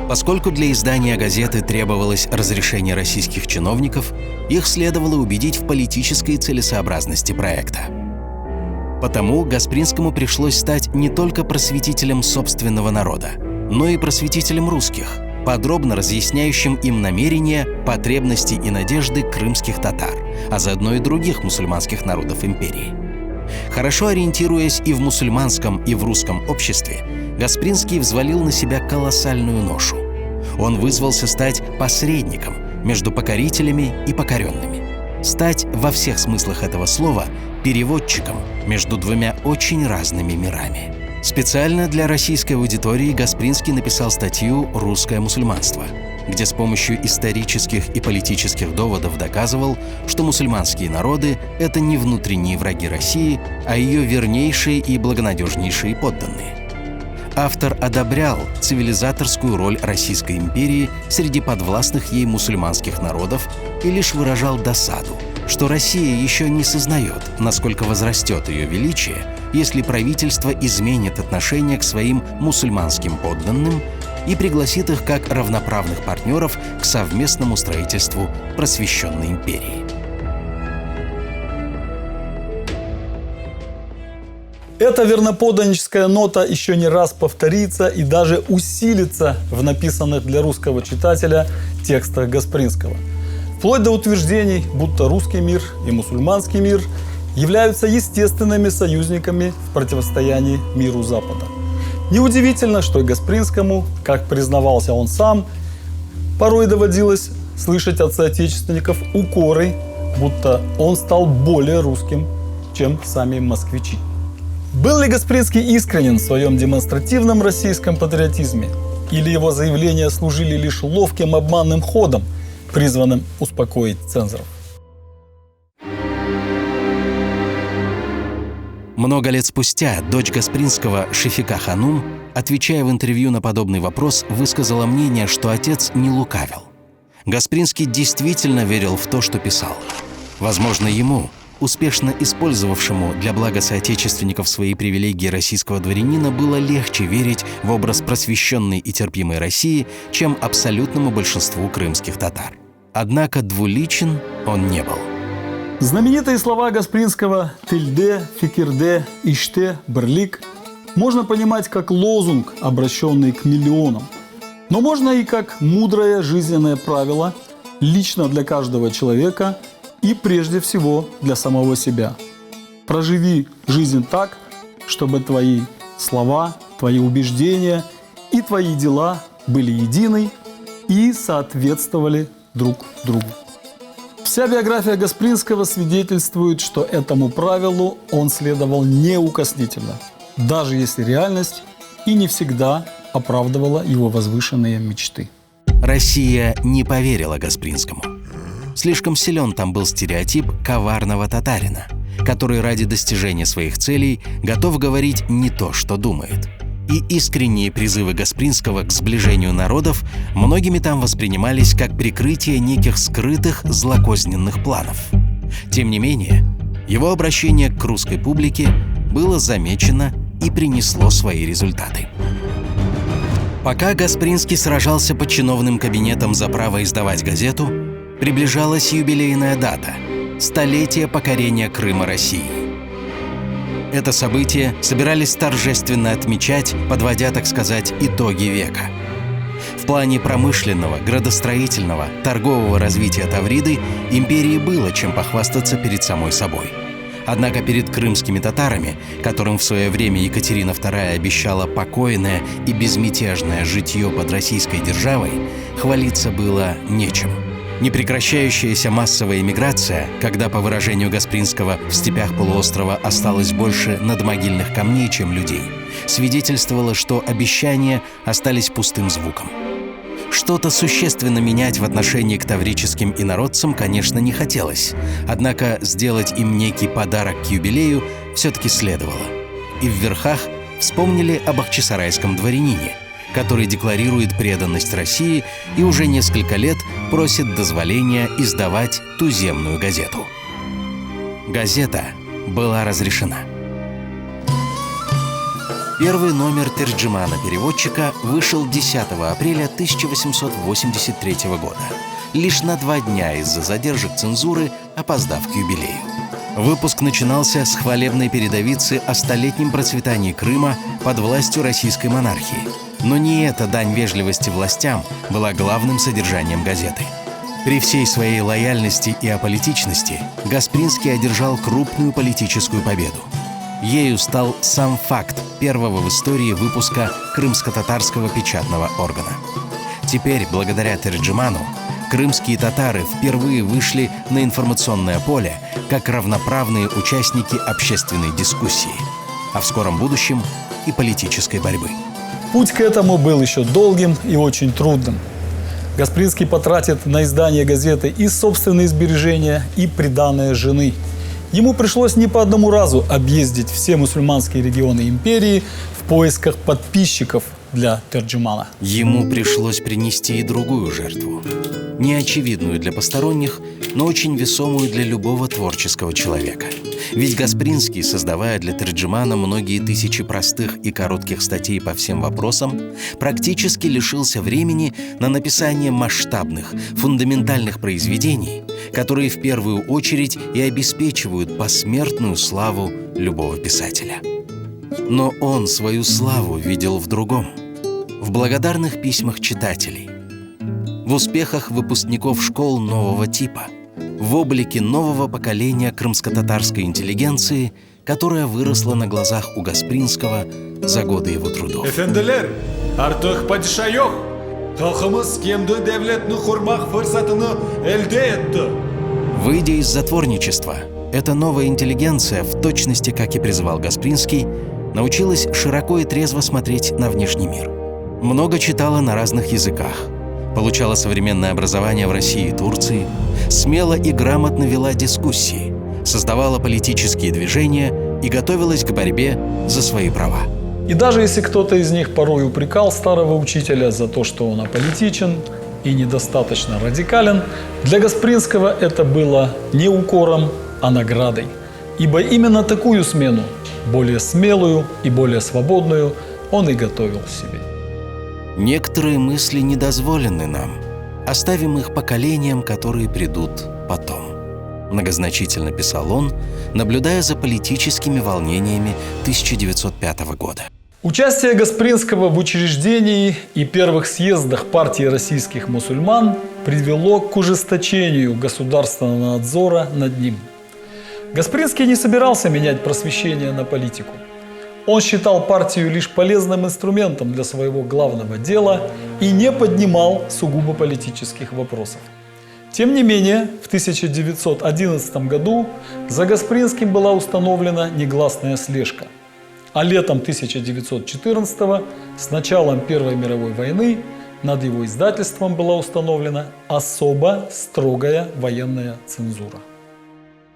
S8: Поскольку для издания газеты требовалось разрешение российских чиновников, их следовало убедить в политической целесообразности проекта. Потому Гаспринскому пришлось стать не только просветителем собственного народа, но и просветителем русских, подробно разъясняющим им намерения, потребности и надежды крымских татар, а заодно и других мусульманских народов империи. Хорошо ориентируясь и в мусульманском, и в русском обществе, Гаспринский взвалил на себя колоссальную ношу. Он вызвался стать посредником между покорителями и покоренными. Стать во всех смыслах этого слова переводчиком между двумя очень разными мирами. Специально для российской аудитории Гаспринский написал статью «Русское мусульманство», где с помощью исторических и политических доводов доказывал, что мусульманские народы — это не внутренние враги России, а ее вернейшие и благонадежнейшие подданные. Автор одобрял цивилизаторскую роль Российской империи среди подвластных ей мусульманских народов и лишь выражал досаду, что Россия еще не сознает, насколько возрастет ее величие, если правительство изменит отношение к своим мусульманским подданным и пригласит их как равноправных партнеров к совместному строительству просвещенной империи.
S5: Эта верноподданническая нота еще не раз повторится и даже усилится в написанных для русского читателя текстах Гаспринского. Вплоть до утверждений, будто русский мир и мусульманский мир являются естественными союзниками в противостоянии миру Запада. Неудивительно, что и Гаспринскому, как признавался он сам, порой доводилось слышать от соотечественников укоры, будто он стал более русским, чем сами москвичи. Был ли Гаспринский искренен в своем демонстративном российском патриотизме? Или его заявления служили лишь ловким обманным ходом, призванным успокоить цензоров?
S8: Много лет спустя дочь Гаспринского, Шефика Ханум, отвечая в интервью на подобный вопрос, высказала мнение, что отец не лукавил. Гаспринский действительно верил в то, что писал. Возможно, ему, успешно использовавшему для блага соотечественников свои привилегии российского дворянина, было легче верить в образ просвещенной и терпимой России, чем абсолютному большинству крымских татар. Однако двуличен он не был.
S5: Знаменитые слова Гаспринского «Тильде, Фикирде, Иште, Берлик» можно понимать как лозунг, обращенный к миллионам. Но можно и как мудрое жизненное правило лично для каждого человека и прежде всего для самого себя. Проживи жизнь так, чтобы твои слова, твои убеждения и твои дела были едины и соответствовали друг другу. Вся биография Гаспринского свидетельствует, что этому правилу он следовал неукоснительно, даже если реальность и не всегда оправдывала его возвышенные мечты.
S8: Россия не поверила Гаспринскому. Слишком силен там был стереотип коварного татарина, который ради достижения своих целей готов говорить не то, что думает. И искренние призывы Гаспринского к сближению народов многими там воспринимались как прикрытие неких скрытых злокозненных планов. Тем не менее, его обращение к русской публике было замечено и принесло свои результаты. Пока Гаспринский сражался под чиновным кабинетом за право издавать газету, приближалась юбилейная дата – столетие покорения Крыма Россией. Это событие собирались торжественно отмечать, подводя, так сказать, итоги века. В плане промышленного, градостроительного, торгового развития Тавриды империи было чем похвастаться перед самой собой. Однако перед крымскими татарами, которым в свое время Екатерина II обещала покойное и безмятежное житье под российской державой, хвалиться было нечем. Непрекращающаяся массовая эмиграция, когда, по выражению Гаспринского, в степях полуострова осталось больше надмогильных камней, чем людей, свидетельствовала, что обещания остались пустым звуком. Что-то существенно менять в отношении к таврическим инородцам, конечно, не хотелось. Однако сделать им некий подарок к юбилею все-таки следовало. И в верхах вспомнили об бахчисарайском дворянине, который декларирует преданность России и уже несколько лет просит дозволения издавать туземную газету. Газета была разрешена. Первый номер Терджимана-переводчика вышел 10 апреля 1883 года, лишь на 2 дня из-за задержек цензуры, опоздав к юбилею. Выпуск начинался с хвалебной передовицы о столетнем процветании Крыма под властью российской монархии. Но не эта дань вежливости властям была главным содержанием газеты. При всей своей лояльности и аполитичности Гаспринский одержал крупную политическую победу. Ею стал сам факт первого в истории выпуска крымско-татарского печатного органа. Теперь, благодаря Терджиману, крымские татары впервые вышли на информационное поле как равноправные участники общественной дискуссии, а в скором будущем и политической борьбы.
S5: Путь к этому был еще долгим и очень трудным. Гаспринский потратит на издание газеты и собственные сбережения, и приданое жены. Ему пришлось не по одному разу объездить все мусульманские регионы империи в поисках подписчиков для Терджимана.
S8: Ему пришлось принести и другую жертву. Неочевидную для посторонних, но очень весомую для любого творческого человека. Ведь Гаспринский, создавая для Терджимана многие тысячи простых и коротких статей по всем вопросам, практически лишился времени на написание масштабных, фундаментальных произведений, которые в первую очередь и обеспечивают посмертную славу любого писателя. Но он свою славу видел в другом – в благодарных письмах читателей, в успехах выпускников школ нового типа, в облике нового поколения крымско-татарской интеллигенции, которая выросла на глазах у Гаспринского за годы его трудов.
S12: Efendiler, artık padişah yok. Halkımız kendi devletini kurmak fırsatını elde etti.
S8: Выйдя из затворничества, эта новая интеллигенция, в точности, как и призывал Гаспринский, научилась широко и трезво смотреть на внешний мир. Много читала на разных языках, получала современное образование в России и Турции, смело и грамотно вела дискуссии, создавала политические движения и готовилась к борьбе за свои права.
S5: И даже если кто-то из них порой упрекал старого учителя за то, что он аполитичен и недостаточно радикален, для Гаспринского это было не укором, а наградой. Ибо именно такую смену, более смелую и более свободную, он и готовил себе.
S8: Некоторые мысли не дозволены нам. Оставим их поколениям, которые придут потом. Многозначительно писал он, наблюдая за политическими волнениями 1905 года.
S5: Участие Гаспринского в учреждении и первых съездах партии российских мусульман привело к ужесточению государственного надзора над ним. Гаспринский не собирался менять просвещение на политику. Он считал партию лишь полезным инструментом для своего главного дела и не поднимал сугубо политических вопросов. Тем не менее, в 1911 году за Гаспринским была установлена негласная слежка. А летом 1914 с началом Первой мировой войны над его издательством была установлена особо строгая военная цензура.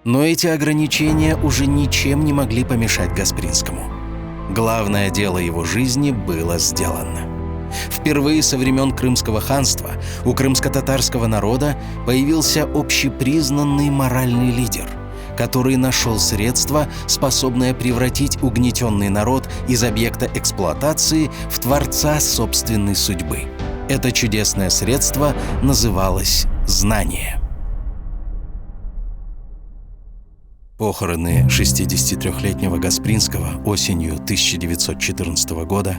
S8: Но эти ограничения уже ничем не могли помешать Гаспринскому. Главное дело его жизни было сделано. Впервые со времен Крымского ханства у крымско-татарского народа появился общепризнанный моральный лидер, который нашел средства, способное превратить угнетенный народ из объекта эксплуатации в творца собственной судьбы. Это чудесное средство называлось знание. Похороны 63-летнего Гаспринского осенью 1914 года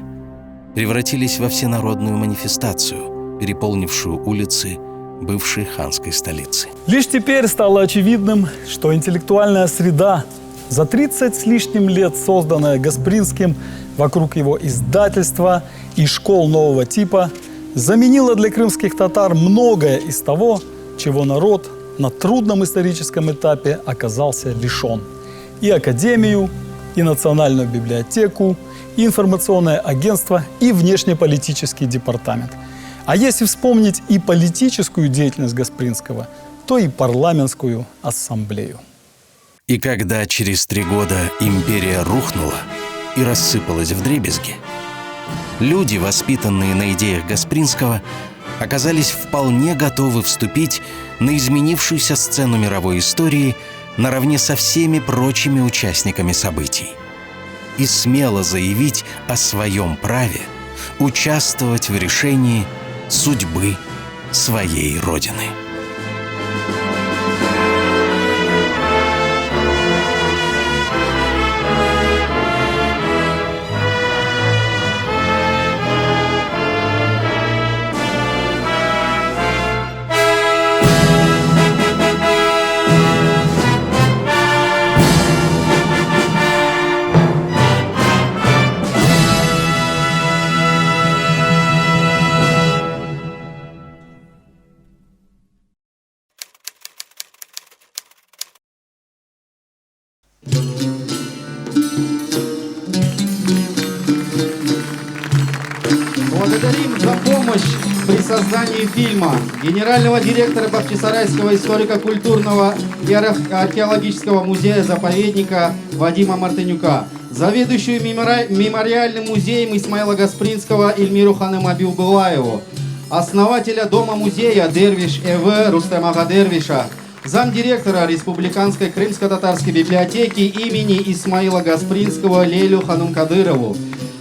S8: превратились во всенародную манифестацию, переполнившую улицы бывшей ханской столицы.
S5: Лишь теперь стало очевидным, что интеллектуальная среда, за 30 с лишним лет созданная Гаспринским вокруг его издательства и школ нового типа, заменила для крымских татар многое из того, чего народ на трудном историческом этапе оказался лишен. И академию, и национальную библиотеку, и информационное агентство, и внешнеполитический департамент. А если вспомнить и политическую деятельность Гаспринского, то и парламентскую ассамблею.
S8: И когда через 3 года империя рухнула и рассыпалась вдребезги, люди, воспитанные на идеях Гаспринского, оказались вполне готовы вступить на изменившуюся сцену мировой истории наравне со всеми прочими участниками событий и смело заявить о своем праве участвовать в решении судьбы своей Родины.
S2: Благодарим за помощь при создании фильма генерального директора Бахчисарайского историко-культурного и археологического музея-заповедника Вадима Мартынюка, заведующую мемориальным музеем Исмаила Гаспринского Эльмиру Ханым Абиубулаеву, основателя дома-музея Дервиш Эве Рустема Дервиша, замдиректора Республиканской крымско-татарской библиотеки имени Исмаила Гаспринского Лейлю Ханум Кадырову,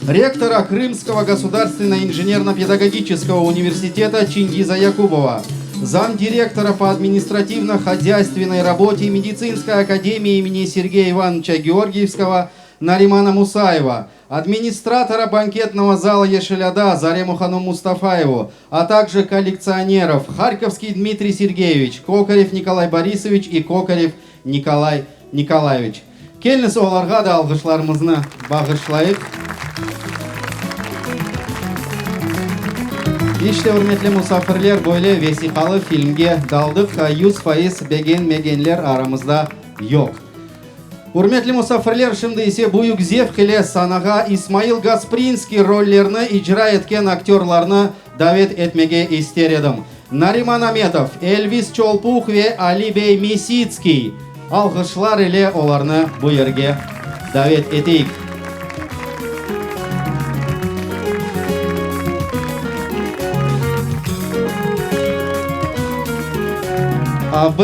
S2: ректора Крымского государственного инженерно-педагогического университета Чингиза Якубова, замдиректора по административно-хозяйственной работе медицинской академии имени Сергея Ивановича Георгиевского Наримана Мусаева, администратора банкетного зала Ешеляда Зарему Хану Мустафаеву, а также коллекционеров Харьковский Дмитрий Сергеевич, Кокарев Николай Борисович и Кокарев Николай Николаевич. Келіңіз оларға да алғышларымызны бағышлайық. İşte hürmetli misafirler, böyle vesikalı filmge daldık. 100% begen-megenler aramızda yok. Hürmetli misafirler, şimdi ise büyük zevk ile sanaga İsmail Gasprinski rollerini icra etken aktörlerini davet etmege ister edim. Nariman Ametov, Elvis Çolpuk ve Ali Bey Misitskiy. Alkışlar ile onlarını bu yerge davet ettik.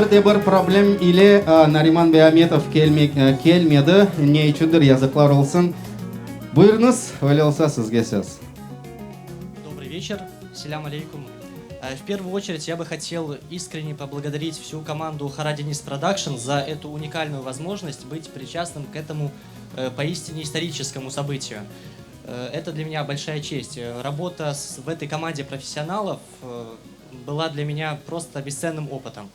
S2: Bir problem ile Nariman Bey Ametov kelmedi. Ne içindir yazıklar olsun. Buyurunuz, öyle olsa sizge söz.
S15: Добрый вечер. Селям алейкум. В первую очередь я бы хотел искренне поблагодарить всю команду Харадинис Продакшн за эту уникальную возможность быть причастным к этому поистине историческому событию. Это для меня большая честь. Работа в этой команде профессионалов была для меня просто бесценным опытом.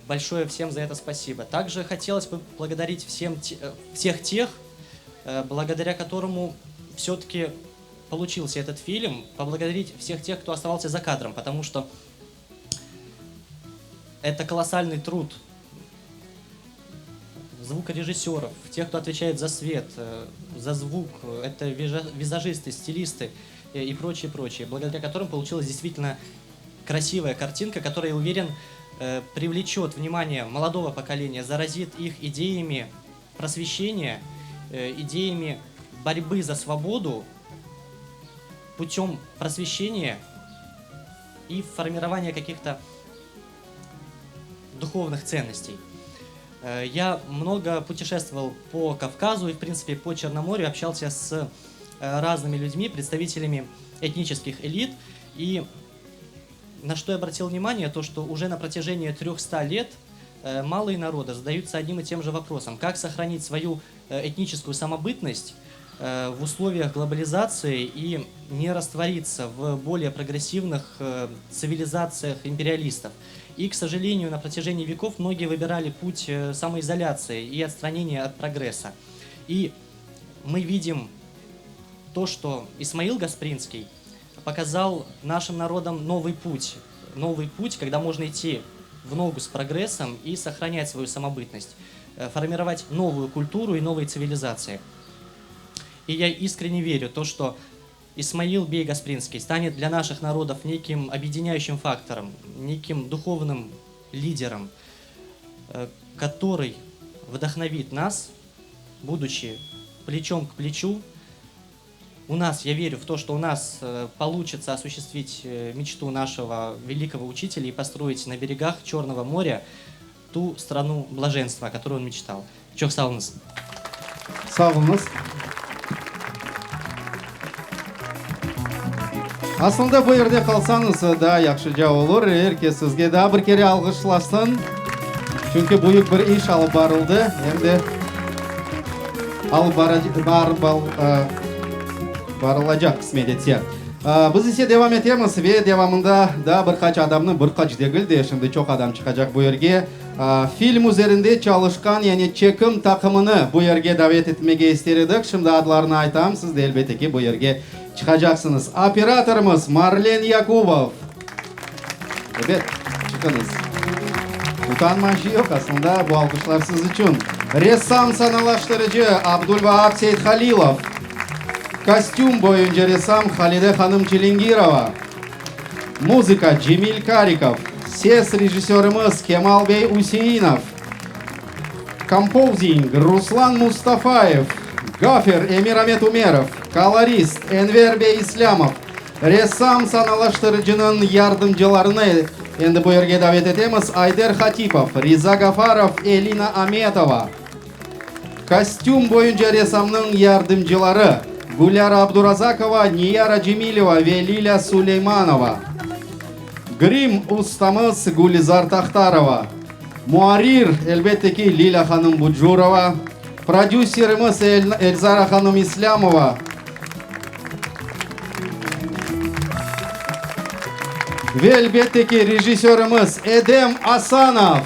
S15: Большое всем за это спасибо. Также хотелось бы благодарить всех тех, благодаря которому все-таки получился этот фильм, поблагодарить всех тех, кто оставался за кадром, потому что это колоссальный труд звукорежиссеров, тех, кто отвечает за свет, за звук, это визажисты, стилисты и прочее, благодаря которым получилась действительно красивая картинка, которая, я уверен, привлечет внимание молодого поколения, заразит их идеями просвещения, идеями борьбы за свободу путем просвещения и формирования каких-то духовных ценностей. Я много путешествовал по Кавказу и, в принципе, по Черноморью, общался с разными людьми, представителями этнических элит, и на что я обратил внимание, то, что уже на протяжении 300 лет малые народы задаются одним и тем же вопросом: как сохранить свою этническую самобытность в условиях глобализации и не раствориться в более прогрессивных цивилизациях империалистов. И, к сожалению, на протяжении веков многие выбирали путь самоизоляции и отстранения от прогресса. И мы видим то, что Исмаил Гаспринский показал нашим народам новый путь, когда можно идти в ногу с прогрессом и сохранять свою самобытность, формировать новую культуру и новые цивилизации. И я искренне верю в то, что Исмаил Бей Гаспринский станет для наших народов неким объединяющим фактором, неким духовным лидером, который вдохновит нас, будучи плечом к плечу. У нас, я верю в то, что у нас получится осуществить мечту нашего великого учителя и построить на берегах Черного моря ту страну блаженства, о которой он мечтал. Чох сауңыз.
S2: Сауңыз. Aslında bu yerde kalsanız da yaxşıca olur. Herkes sizge daha bir kere alkışlasın. Çünkü büyük bir iş alıp barıldı. Hem de alıp barılacak kısmet etse. Biz ise devam etemiz ve devamında da birkaç adamın birkaç değil de şimdi çok adam çıkacak bu yerge. Film üzerinde çalışkan yani çekim takımını bu yerge davet etmeye istedik. Şimdi adlarını aytam. Siz de elbette ki bu yerge çıkacaksınız. Operatörümüz Marlen Yakubov. Evet, çıkınız. Utanma şey yok aslında, bu alkışlar siz için. Ressam sanalaştırıcı Abdulvahap Seyithalilov. Kostüm boyunca ressam Halide Hanım Çilingirova. Muzika Cemil Karikov. Ses rejisörümüz Kemal Bey Useinov. Composing Ruslan Mustafaev. Gafer Emir Ahmet Umerov. Kolorist Enver Bey İslamov. Ressam sanalaştırıcının yardımcılarını endi bu yerge davet etemiz. Ayder Hatipov, Riza Gafarov, Elina Ametova. Kostüm boyunca ressamның yardımcıları Gulyar Abdurazakova, Niyara Cemilova ve Lila Süleymanova. Grim ustamız Gulizar Tahtarova. Muarir elbette ki Lila Hanım Bucurova. Prodüserimiz Elzara Hanım İslamova. Ve elbette ki rejisörümüz Edem Asanov.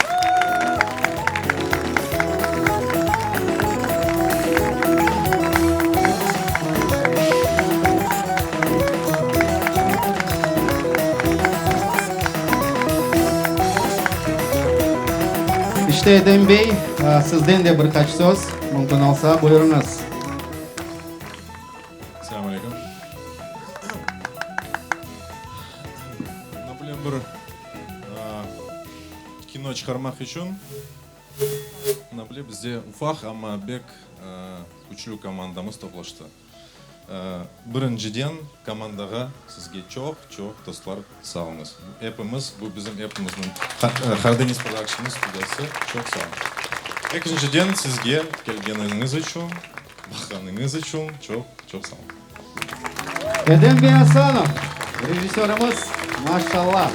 S2: İşte Edem Bey, sizden de birkaç söz mümkün olsa buyurunuz.
S16: Selamünaleyküm. Bir kino çıkarmak için bizde ufak ama bek güçlü komandamız toplaştı. Birinciden komandaga sizge çok dostlar sağolunuz. Hepimiz, bu bizim hepimizin Karadeniz Production studiyası, çok sağ olun. İkinciden sizge gelgeniniz için, bakkanınız için çok sağ olun.
S2: Edem Bey Asanov, rejisörümüz maşallah.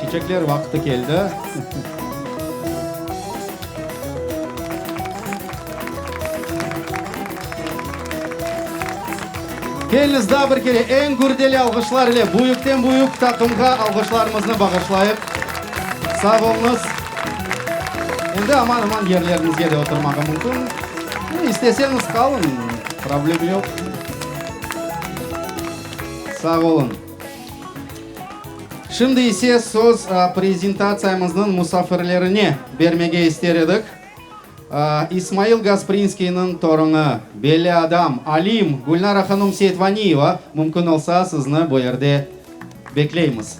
S2: Çiçekler vakti geldi. Geliniz daha bir kere en gürdeli alkışlar ile büyükten büyük takımga alkışlarımızı bağışlayıp sağ olunuz. Şimdi aman yerlerinizge de oturmak mümkün. İsteseniz kalın, problem yok. Sağ olun. Şimdi ise söz prezentasyamızın musafirlerine vermeye istedik. İsmail Gasprinskiy'nin torunu, belli adam, alim Gulnara Hanım Seyitvaniyeva mümkün olsa sizni bu yerde bekleyimiz.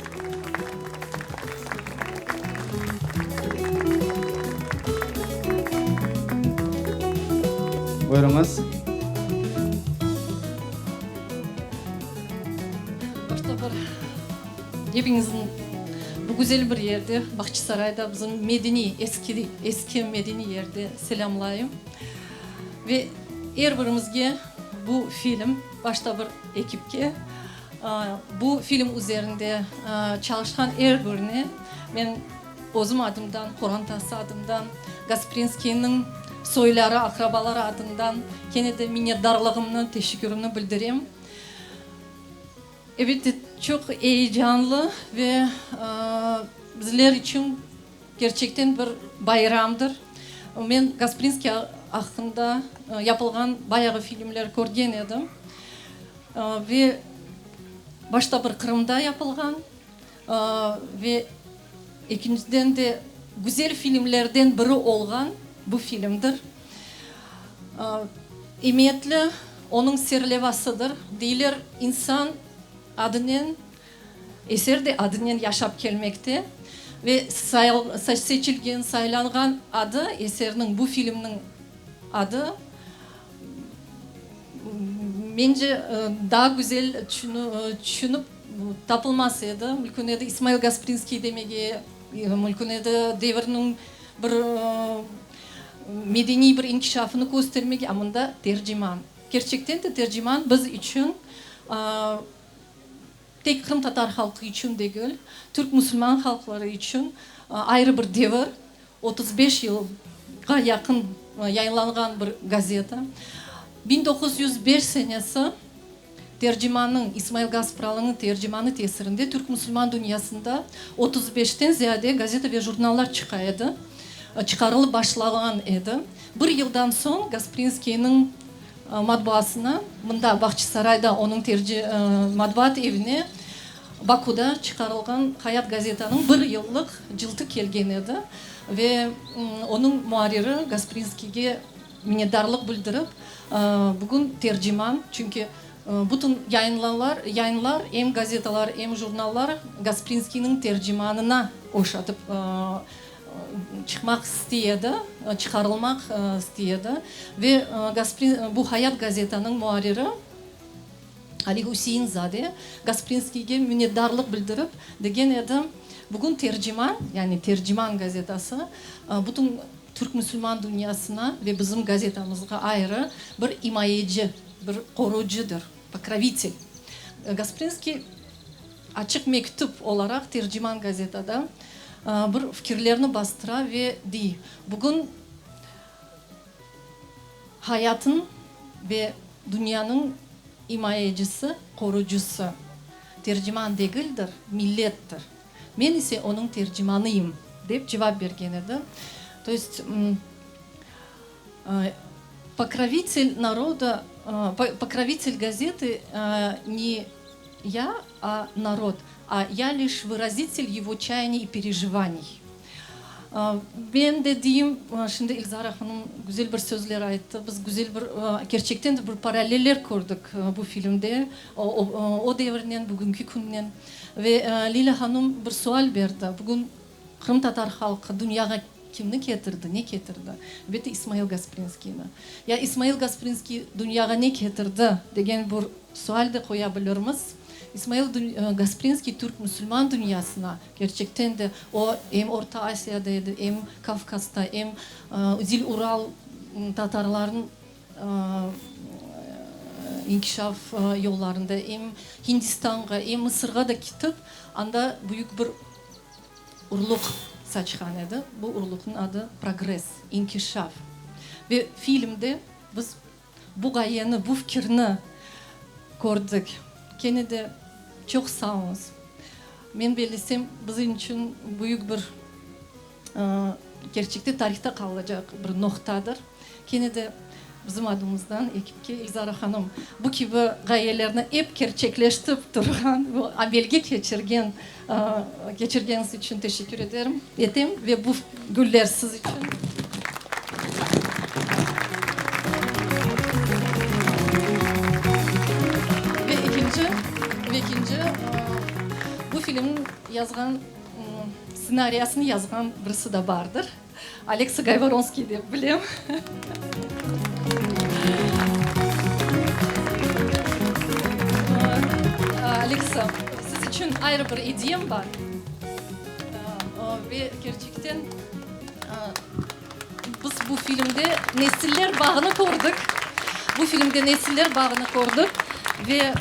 S2: Buyurunuz.
S3: Hepinizin bu güzel bir yerde, Bahçesaray'da bizim medeni, eski medeni yerde selamlayayım. Ve her birimizge bu film, başta bir ekipke, bu film üzerinde çalışan her birine ben özüm adımdan, Korantası adımdan, Gasprinskiy'nin soyları, akrabaları adından gene de minnettarlığımı, teşekkürümü bildireyim. Evet, çok heyecanlı ve bizler için gerçekten bir bayramdır. Ben Gasprinskiy hakkında yapılgan bayağı filmler görgen edim. Ve başta bir Kırım'da yapılgan ve ikinciden de güzel filmlerden biri olgan bu filmdir. Emetli onun serlevasıdır. Deyler insan adının eser de adının yaşap gelmekte ve seçilgen, saylangan adı eserinin bu filminin adı bence daha güzel düşünüp tapılmasaydı. Mülkünede İsmail Gasprinski demege, mülkünede devrinin bir medeni bir inkişafını göstermek amında tercüman. Gerçekten de tercüman biz için tek Kırım Tatar halkı için değil, Türk Müslüman halkları için ayrı bir devir. 35 yılga yakın yayınlanan bir gazete. 1905 senesi tercümanın, İsmail Gaspralı'nın tercümanı tesirinde Türk Müslüman dünyasında 35'ten ziyade gazete ve jurnallar çıkarılıp başlanan edi. Bir yıldan son Gasprinski'nin matbaasına, bunda Bahçesaray'da onun matbaat evine Baku'da çıkarılgan Hayat gazetanın bir yıllık cıltı gelgen edi. Ve onun muhariri Gasprinski'ye minnettarlık bildirip bugün tercüman, çünkü bütün yayınlar hem gazeteler hem jurnallar Gasprinski'nin tercümanına oşatıp çıkmak istedi, çıkarılmak istedi ve bu Hayat gazetanın muhariri Ali Hüseyinzade Gasprinski'ye minnettarlık bildirip degen adam bugün tercüman, yani tercüman gazetesi bütün Türk Müslüman dünyasına ve bizim gazetamızga ayrı bir himayeci, bir korucudur, покровитель. Gasprinski açık mektup olarak tercüman gazetede bir fikirlerini bastıra ve di. Bugün hayatın ve dünyanın himayecisi, korucusu tercüman değildir, millettir. Ben ise onun tercümanıyım deyip cevap bergen edi. То есть покровитель народа, покровитель газеты не я, а народ, а я лишь выразитель его чаяний и переживаний. Ben de diyeyim, şimdi İlzara Hanım güzel bir sözler ayıttı. Biz güzel bir, gerçekten de bir paraleller kurduk bu filmde. O devirden, bugünkü günden. Ve Lila Hanım bir sual verdi. Bugün Kırım Tatar halkı dünyaya kimni getirdi, ne getirdi? Ve de İsmail Gasprinski'ni. Ya İsmail Gasprinski dünyaya ne getirdi degen bir sual da koyabiliriz. İsmail Gasprinski Türk Müslüman dünyasına gerçekten de o hem Orta Asya'daydı, hem Kafkas'ta, hem Zil Ural Tatarların inkişaf yollarında, hem Hindistan'a, hem Mısır'a da gidip anda büyük bir urluk saçkan edi. Bu urlukun adı progres, inkişaf. Ve filmde biz bu gayeni, bu fikrini gördük. Gene de çok sağ olunuz. Ben belirtsem bizim için büyük bir gerçekten tarihte kalacak bir noktadır. Gene de bizim adımızdan ekipke İlzara Hanım bu gibi gayelerini hep gerçekleştirip durgan, bu belge geçirgeniz için teşekkür ederim. Ve bu güller siz için. İkinci, bu filmin yazgan, senaryasını yazgan birisi de vardır. Alexey Gayvoronsky diye biliyorum. Alexey, siz için ayrı bir hediyem var. Ve gerçekten biz bu filmde nesiller bağını kurduk. Bu filmde nesiller bağını kurduk ve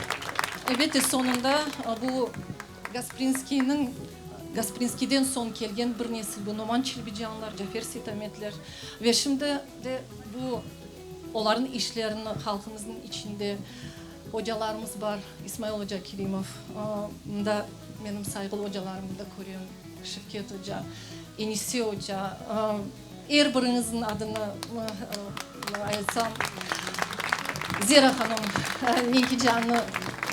S3: evet sonunda bu Gasprinski'den son gelgen bir nesil bu Noman Çilbicanlar, Cafer Sitametler ve şimdi de bu onların işlerini halkımızın içinde hocalarımız var. İsmail Hoca Kirimov da benim saygılı hocalarımı da koruyorum. Şevket Hoca, Enisi Hoca, her birinizin adını ayetsam Zira Hanım, iyi canlı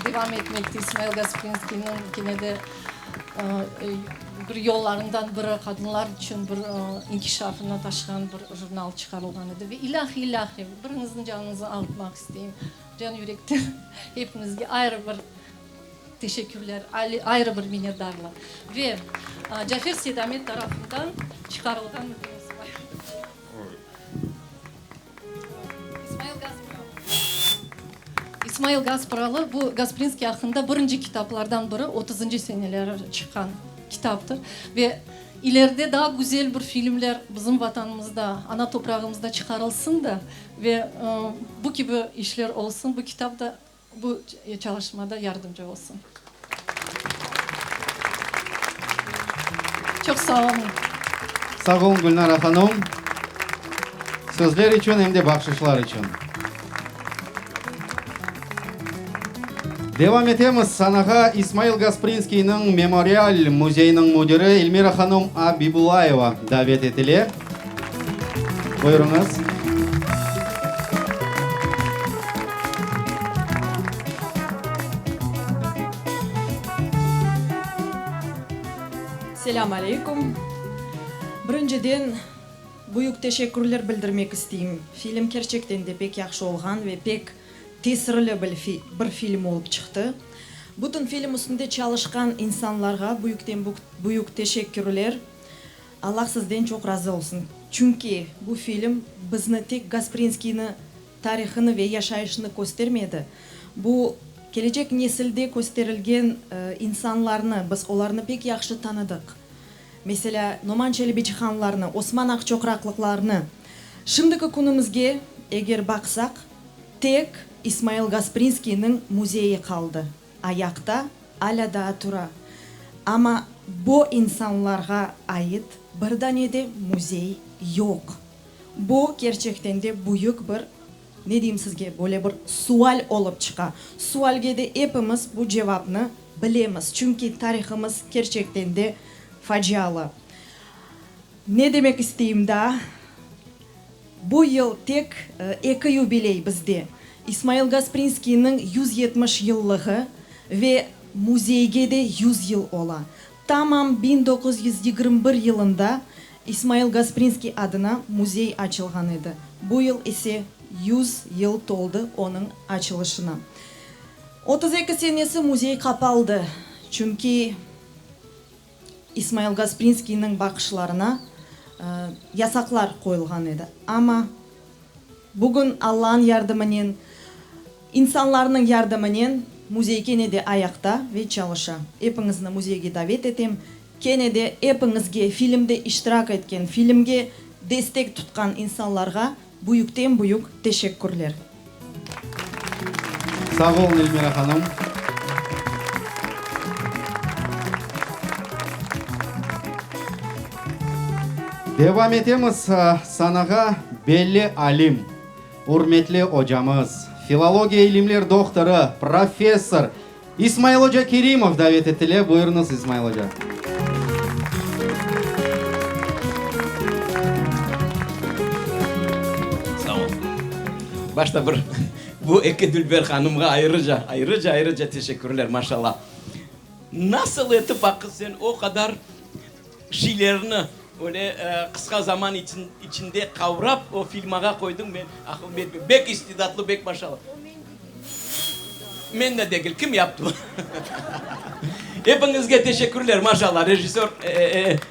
S3: devam etmekte İsmail Gasprinski'nin yine de bir yollarından biri kadınlar için bir inkişafına taşıyan bir jurnal çıkarılgan idi ve ilahi birinizin canınızı ağıtmak isteyeyim. Can yürekten hepinizge ayrı bir teşekkürler, ayrı bir minnettarlar. Ve Cafer Sedamet tarafından çıkarılgan İsmail Gasparalı bu Gasprinski hakkında birinci kitaplardan biri 30. senelere çıkan kitaptır ve ileride daha güzel bir filmler bizim vatanımızda, ana toprağımızda çıkarılsın da ve bu gibi işler olsun, bu kitapta, bu çalışmada yardımcı olsun. Çok sağ olun.
S2: Sağ olun Gülnara Hanım. Sözler için hem de bakışlar için. Devam etemiz. Sanaga İsmail Gasprinski'nin Memorial Müzeyinin müdürü Elmira Hanım Abibullayeva davet edilir. Buyurunuz.
S17: Selamun Aleyküm. Birinciden büyük teşekkürler bildirmek isteyeyim. Film gerçekten de pek yaxşı olgan ve pek tesirli bir film olup çıktı. Bütün film üstünde çalışkan insanlarga büyük teşekkürler. Allah sizden çok razı olsun. Çünkü bu film bizni tek Gasprinski'nin tarihini ve yaşayışını göstermedi. Bu gelecek nesilde gösterilgen insanlarını, biz onlarını pek yaxşı tanıdık. Mesela Noman Çelebiçhanlarını, Osman Akçokraklıklarını. Şimdiki günümüzge eğer baksak, tek İsmail Gasprinski'nin müzeyi kaldı. Ayakta, hala da tura. Ama bu insanlara ait bir tane de müzey yok. Bu gerçekten de büyük bir, ne diyeyim sizge, böyle bir sual olup çıka. Sualge de hepimiz bu cevabını bilemiz. Çünkü tarihimiz gerçekten de facialı. Ne demek isteyeyim da, bu yıl tek 2 jubiley bizde. İsmail Gasprinski'nin 170 yıllığı ve müzeyge de 100 yıl ola. Tamam 1921 yılında İsmail Gasprinski adına müzey açılgan idi. Bu yıl ise 100 yıl doldu onun açılışına. 32 senesi müzey kapaldı. Çünkü İsmail Gasprinski'nin bakışlarına yasaklar koyulgan idi. Ama bugün Allah'ın yardımıyla, insanların yardımıyla müzey gene de ayakta ve çalışa. Hepinizni müzeyge davet etim. Gene de hepinizge filmde iştirak etken, filmge destek tutkan insanlarga büyükten büyük teşekkürler.
S2: Sağ olun Elmira Hanım. Devam etemiz. Sanaga Belli Alim, hürmetli hocamız, filologiya ilimler doktoru, professor İsmail Hoca Kerimov davet ettiler. Buyurunuz İsmail Hoca.
S18: Sağ ol. Başta bir bu Eke Dülber Hanım'a ayrıca teşekkürler maşallah. Nasıl etip bakın sen o kadar şeylerini öyle kısa zaman içinde kavrap o filmaga koydum ben. Bek istidatlı bek maşallah. Ben de değil, kim yaptı? Hepinizge teşekkürler maşallah. Rejisör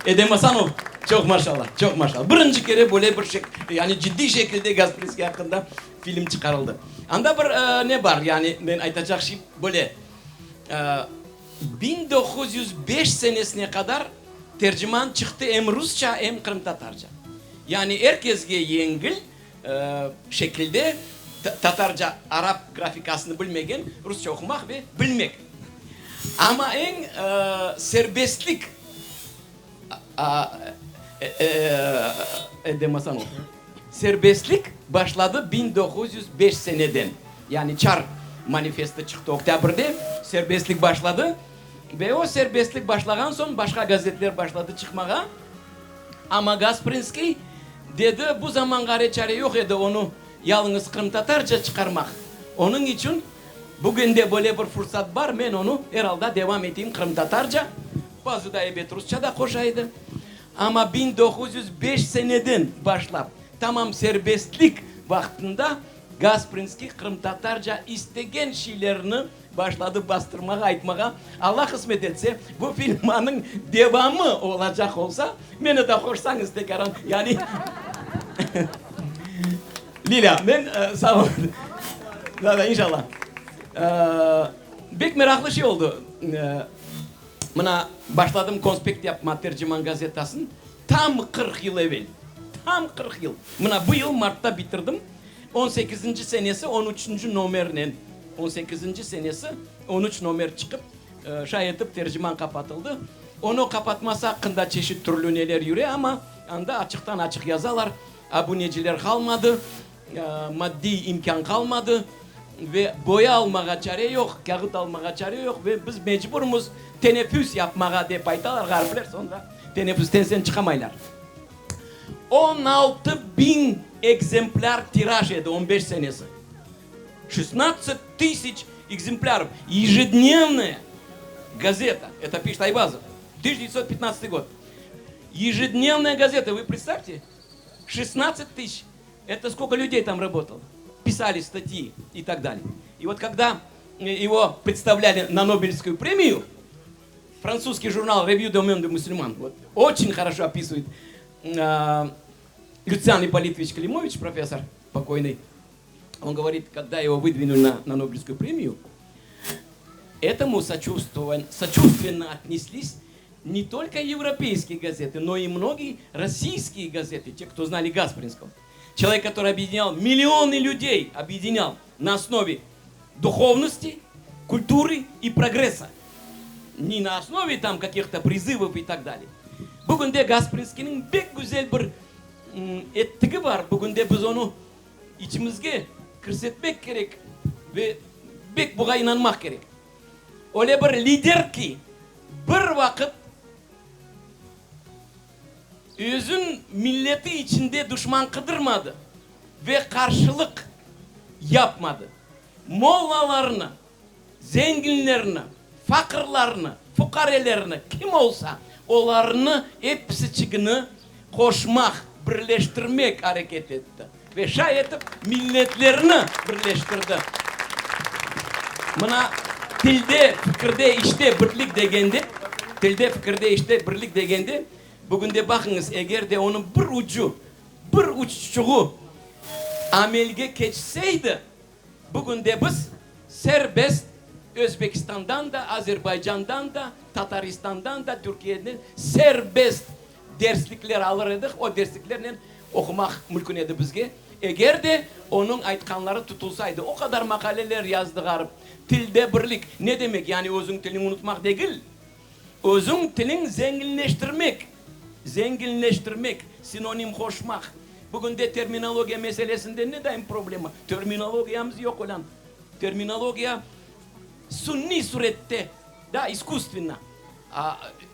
S18: Edem Hasanov çok maşallah, çok maşallah. Birinci kere böyle bir yani ciddi şekilde Gasprinski hakkında film çıkarıldı. Anda bir ne var yani ben aytacak şey böyle 1905 senesine kadar tercüman çıktı hem Rusça hem Kırım Tatarca. Yani herkesge yengil şekilde Tatarca, Arap grafikasını bilmegen, Rusça okumak ve bilmek. Ama en serbestlik Edemasan serbestlik başladı 1905 seneden. Yani Çar manifesto çıktı Oktyabır'da, serbestlik başladı. Ve o serbestlik başlagan son başka gazetler başladı çıkmaya. Ama Gasprinski dedi bu zaman gayri çare yok edi onu yalnız Kırım Tatarca çıkarmak. Onun için bugün de böyle bir fırsat var. Ben onu herhalde devam edeyim Kırım Tatarca. bazıda evet Rusça da koşaydı. Ama 1905 seneden başlap tamam serbestlik vaktinde Gasprinski Kırım Tatarca istegen şeylerini başladı bastırmaya, aytmaya. Allah kısmet etse bu filmanın devamı olacak olsa beni de hoşsanız tekrar yani Lila ben sağ olun. Zaten inşallah. Bek meraklı şey oldu. Buna başladım konspekt yapma tercüman gazetasını tam 40 yıl evvel. Tam 40 yıl. Buna bu yıl Mart'ta bitirdim. 18. senesi 13. numarının 18. senesi 13 numara çıkıp şayetip tercüman kapatıldı. Onu kapatması hakkında çeşit türlü neler yürüyor ama anda açıktan açık yazalar. Aboneciler kalmadı. Maddi imkan kalmadı. Ve boya almaya çare yok, kağıt almaya çare yok ve biz mecburumuz teneffüs yapmaya deyip aytalar garipler sonra teneffüsten sen çıkamaylar. 16.000 экземпляр тираж еді 15 senesi. 16 тысяч экземпляров. Ежедневная газета. Это пишет Айбазов. 1915 год. Ежедневная газета. Вы представьте? 16 тысяч. Это сколько людей там работало? Писали статьи и так далее. И вот когда его представляли на Нобелевскую премию, французский журнал Revue du Monde Musulman вот, очень хорошо описывает Люциан Ипполитович Климович, профессор покойный, он говорит, когда его выдвинули на Нобелевскую премию, этому сочувственно отнеслись не только европейские газеты, но и многие российские газеты, те, кто знали Гаспринского. Человек, который объединял миллионы людей, объединял на основе духовности, культуры и прогресса. Не на основе там каких-то призывов и так далее. Бүгінде Гаспринский'nin бек güzel bir ettigi var. Бүгінде biz onu içimizge kırsetmek gerek ve bek buğa inanmak gerek. Öyle bir lider ki bir vakit özün milleti içinde düşman kıdırmadı ve karşılık yapmadı. Mollalarını, zenginlerini, fakirlerini, fukarelerini kim olsa onlarını hepsi çıkını koşmak, birleştirmek hareket etti. Ve şayet milletlerini birleştirdi. Buna tilde, fikirde, işte birlik degendi. Tilde, fikirde, işte birlik degendi. Bugün de bakınız eğer de onun bir uççuğu amelge geçseydi bugün de biz serbest Özbekistan'dan da, Azerbaycan'dan da, Tataristan'dan da, Türkiye'den serbest derslikler alırdık. O dersliklerle okumak mümkün edi bizge. Eğer de onun aytkanları tutulsaydı, o kadar makaleler yazdı garip. Tilde birlik ne demek? Yani özün tilini unutmak değil. Özün tilini zenginleştirmek, sinonim koşmak. Bugün de terminoloji meselesinde ne dayım problemi? Terminolojiyamız yok olan. Terminolojiya sunni surette, da iskustvenna.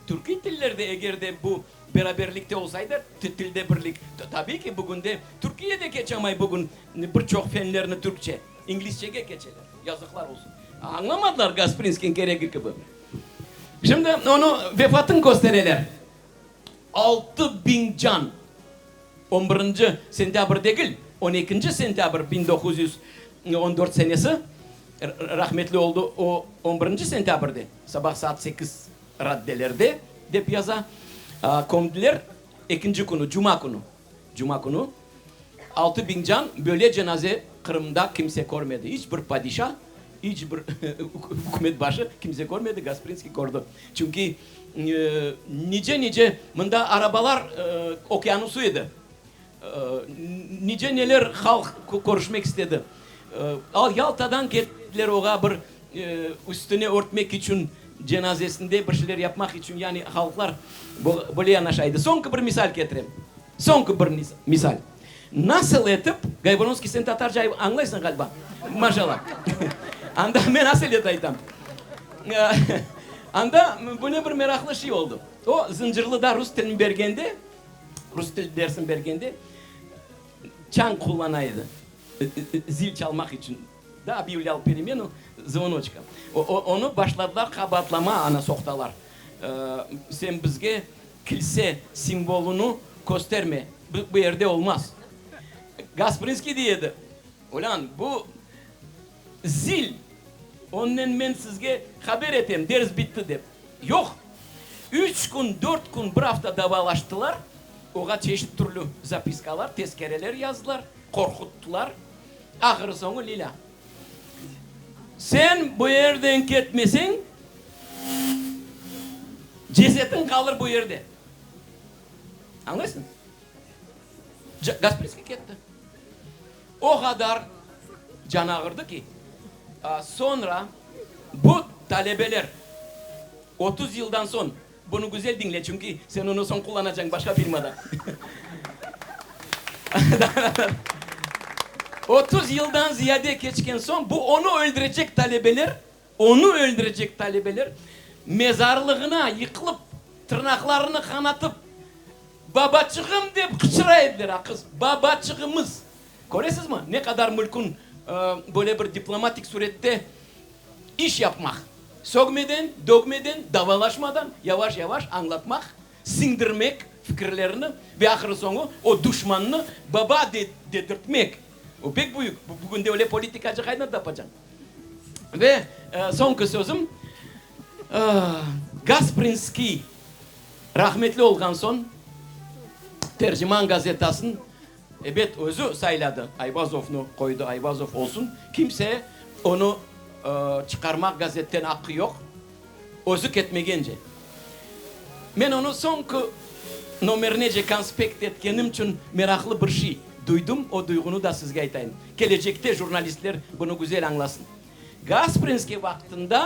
S18: Türkiye tillerde eğer de bu beraberlikte olsaydı, tilde birlik. Tabii ki bugün de Türkiye'de geçemay bugün birçok fenlerini Türkçe, İngilizce'ye geçerler. Yazıklar olsun. Anlamadılar Gasprinski'nin gereği gibi. Şimdi onu vefatın göstereler. 6.000 can 11. sentabr değil 12. sentabr 1914 senesi rahmetli oldu o 11. sentabr'de sabah saat 8 raddelerde dep yaza komdiler ikinci günü cuma günü 6.000 can böyle cenaze Kırım'da kimse görmedi. Hiçbir padişah, hiçbir hükümet başı kimse görmedi. Gasprinski gördü. Çünkü nice bunda arabalar okyanusuydu. Nice neler halk konuşmak istedi. Yalta'dan geldiler oğa bir üstüne örtmek için cenazesinde bir şeyler yapmak için yani halklar böyle yanaşaydı. Son bir misal getireyim. Son bir misal. Nasıl etip Gaybolonski sen Tatarca anlaysın galiba. Maşallah. Anda ben nasıl etaydım. Anda böyle bir meraklı şey oldu. O Zincirli'de Rus dilini bergende, Rus dil dersin bergende çan kullanaydı. Zil çalmak için. Da объявлял перемену звоночка. Onu başladılar kabatlama ana soktalar. sen bizge kilise simbolunu gösterme. Bu yerde olmaz. Gasprinski diyedi. Ulan bu zil. Onun ben sizge haber etem ders bitti dep. Yok. 3 gün 4 gün bir hafta davalaştılar. Oğa çeşit türlü zapiskalar, tezkereler yazdılar. Korkuttular. Ahırı sonu lila. Sen bu yerden ketmesen cesetin kalır bu yerde. Anlıyorsunuz? Gasprinski gitti. O kadar can ağırdı ki sonra bu talebeler 30 yıldan son bunu güzel dinle çünkü sen onu son kullanacaksın başka firmada. 30 yıldan ziyade geçken son bu onu öldürecek talebeler mezarlığına yıkılıp tırnaklarını kanatıp babacığım deyip kıçıraydılar kız. Babacığımız. Görüyorsunuz mu? Ne kadar mülkün böyle bir diplomatik surette iş yapmak. Sogmeden, dogmeden, davalaşmadan yavaş yavaş anlatmak, sindirmek fikirlerini ve ahır sonu o düşmanını baba dedirtmek. O pek büyük. Bugün de öyle politikacı kaynağı da yapacaksın. Ve son sözüm Gasprinski rahmetli olgan son Tercüman gazetasını evet özü sayladı. Ayvazov'unu koydu. Ayvazov olsun. Kimse onu çıkarmak gazetten hakkı yok. Özü ketmegence. Ben onu sonku numarınece konspekt etkenim için meraklı bir şey duydum. O duygunu da sizge aytayım. Gelecekte jurnalistler bunu güzel anlasın. Gasprinski vaktinde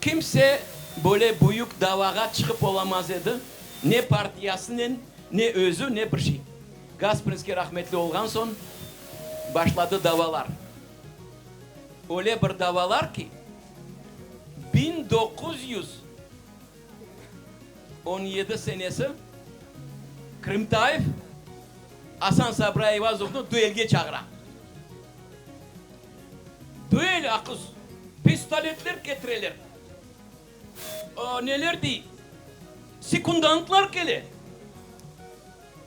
S18: kimse böyle büyük davaga çıkıp olamaz idi. Ne partiyasının, ne özü, ne bir şey. Gasprinski rahmetli olgan son başladı davalar. Öyle bir davalar ki 1917 senesi Krimtayev Hasan Sabri Ayvazov'nu düelge çağıran. Düel akız. Pistoletler getirirler. Neler değil. Sekundantlar gele.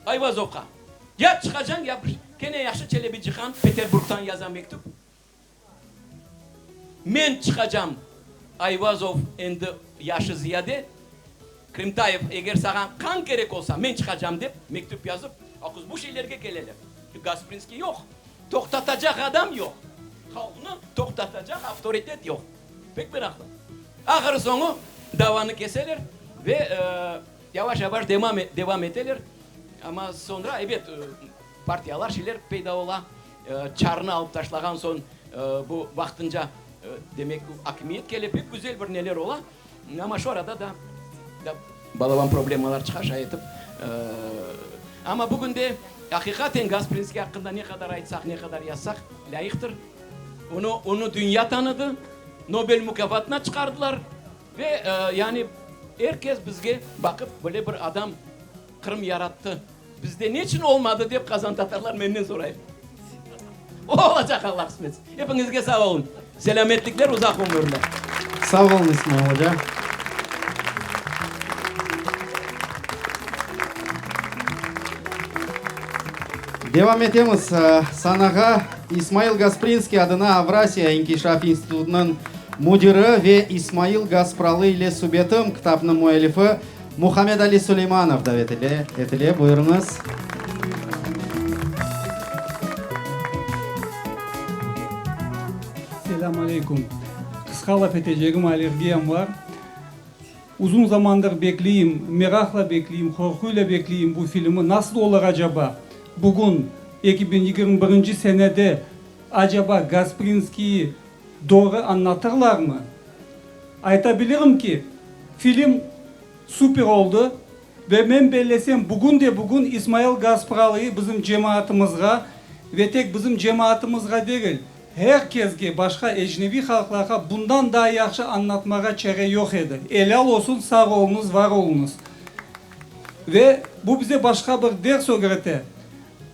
S18: Ayvazov'a. Ya çıkacaksın ya gene Yaşı Çelebi Cihan Peterburg'dan yazan mektup. Men çıkacağım. Ayvazov endi yaşı ziyade. Krimtayev eğer sana kan gerek olsa men çıkacağım deyip mektup yazıp akız bu şeylerge gelelim. Gasprinski yok. Toktatacak adam yok. Halkını toktatacak otoritet yok. Pek meraklı. Ahır sonu davanı keserler ve yavaş yavaş devam ederler. Ama sonra evet partiyalar şeyler peyda ola çarını alıp taşlagan son bu vaktınca demek hakimiyet gelip hep güzel bir neler ola. Ama şu arada da balaban problemler çıkar şayetim. Ama bugün de hakikaten Gasprinski hakkında ne kadar aytsak ne kadar yazsak layıktır. Onu dünya tanıdı. Nobel mükafatına çıkardılar. Ve yani herkes bizge bakıp böyle bir adam Kırım yarattı. Bizde niçin olmadı deyip Kazan Tatarlar benden sorayım. O olacak Allah kısmet. Hepinizge sağ olun. Selametlikler uzak ömürler.
S2: Sağ olun İsmail Hoca. Devam etemiz. Sanaga İsmail Gasprinski adına Avrasiya İnkişaf İnstitutu'nun müdürü ve İsmail Gaspralı ile Subetim kitabının müellifi Muhammed Ali Süleymanov davet etili. Buyurunuz.
S19: Selamünaleyküm. Kıskalap edeceğim alerjiyem var. Uzun zamandır bekleyeyim, merakla bekleyeyim, korkuyla bekleyeyim bu filmi. Nasıl olur acaba? Bugün 2021 senede acaba Gasprinski'yi doğru anlatırlar mı? Aytabilirim ki film süper oldu ve ben bellesem bugün İsmail Gaspralı'yı bizim cemaatimizge ve tek bizim cemaatimizge değil, herkesge, başka ecnebi halklara bundan daha yaxşı anlatmağa çare yok edi. Helal olsun, sağ olunuz, var olunuz. Ve bu bize başka bir ders öğretti.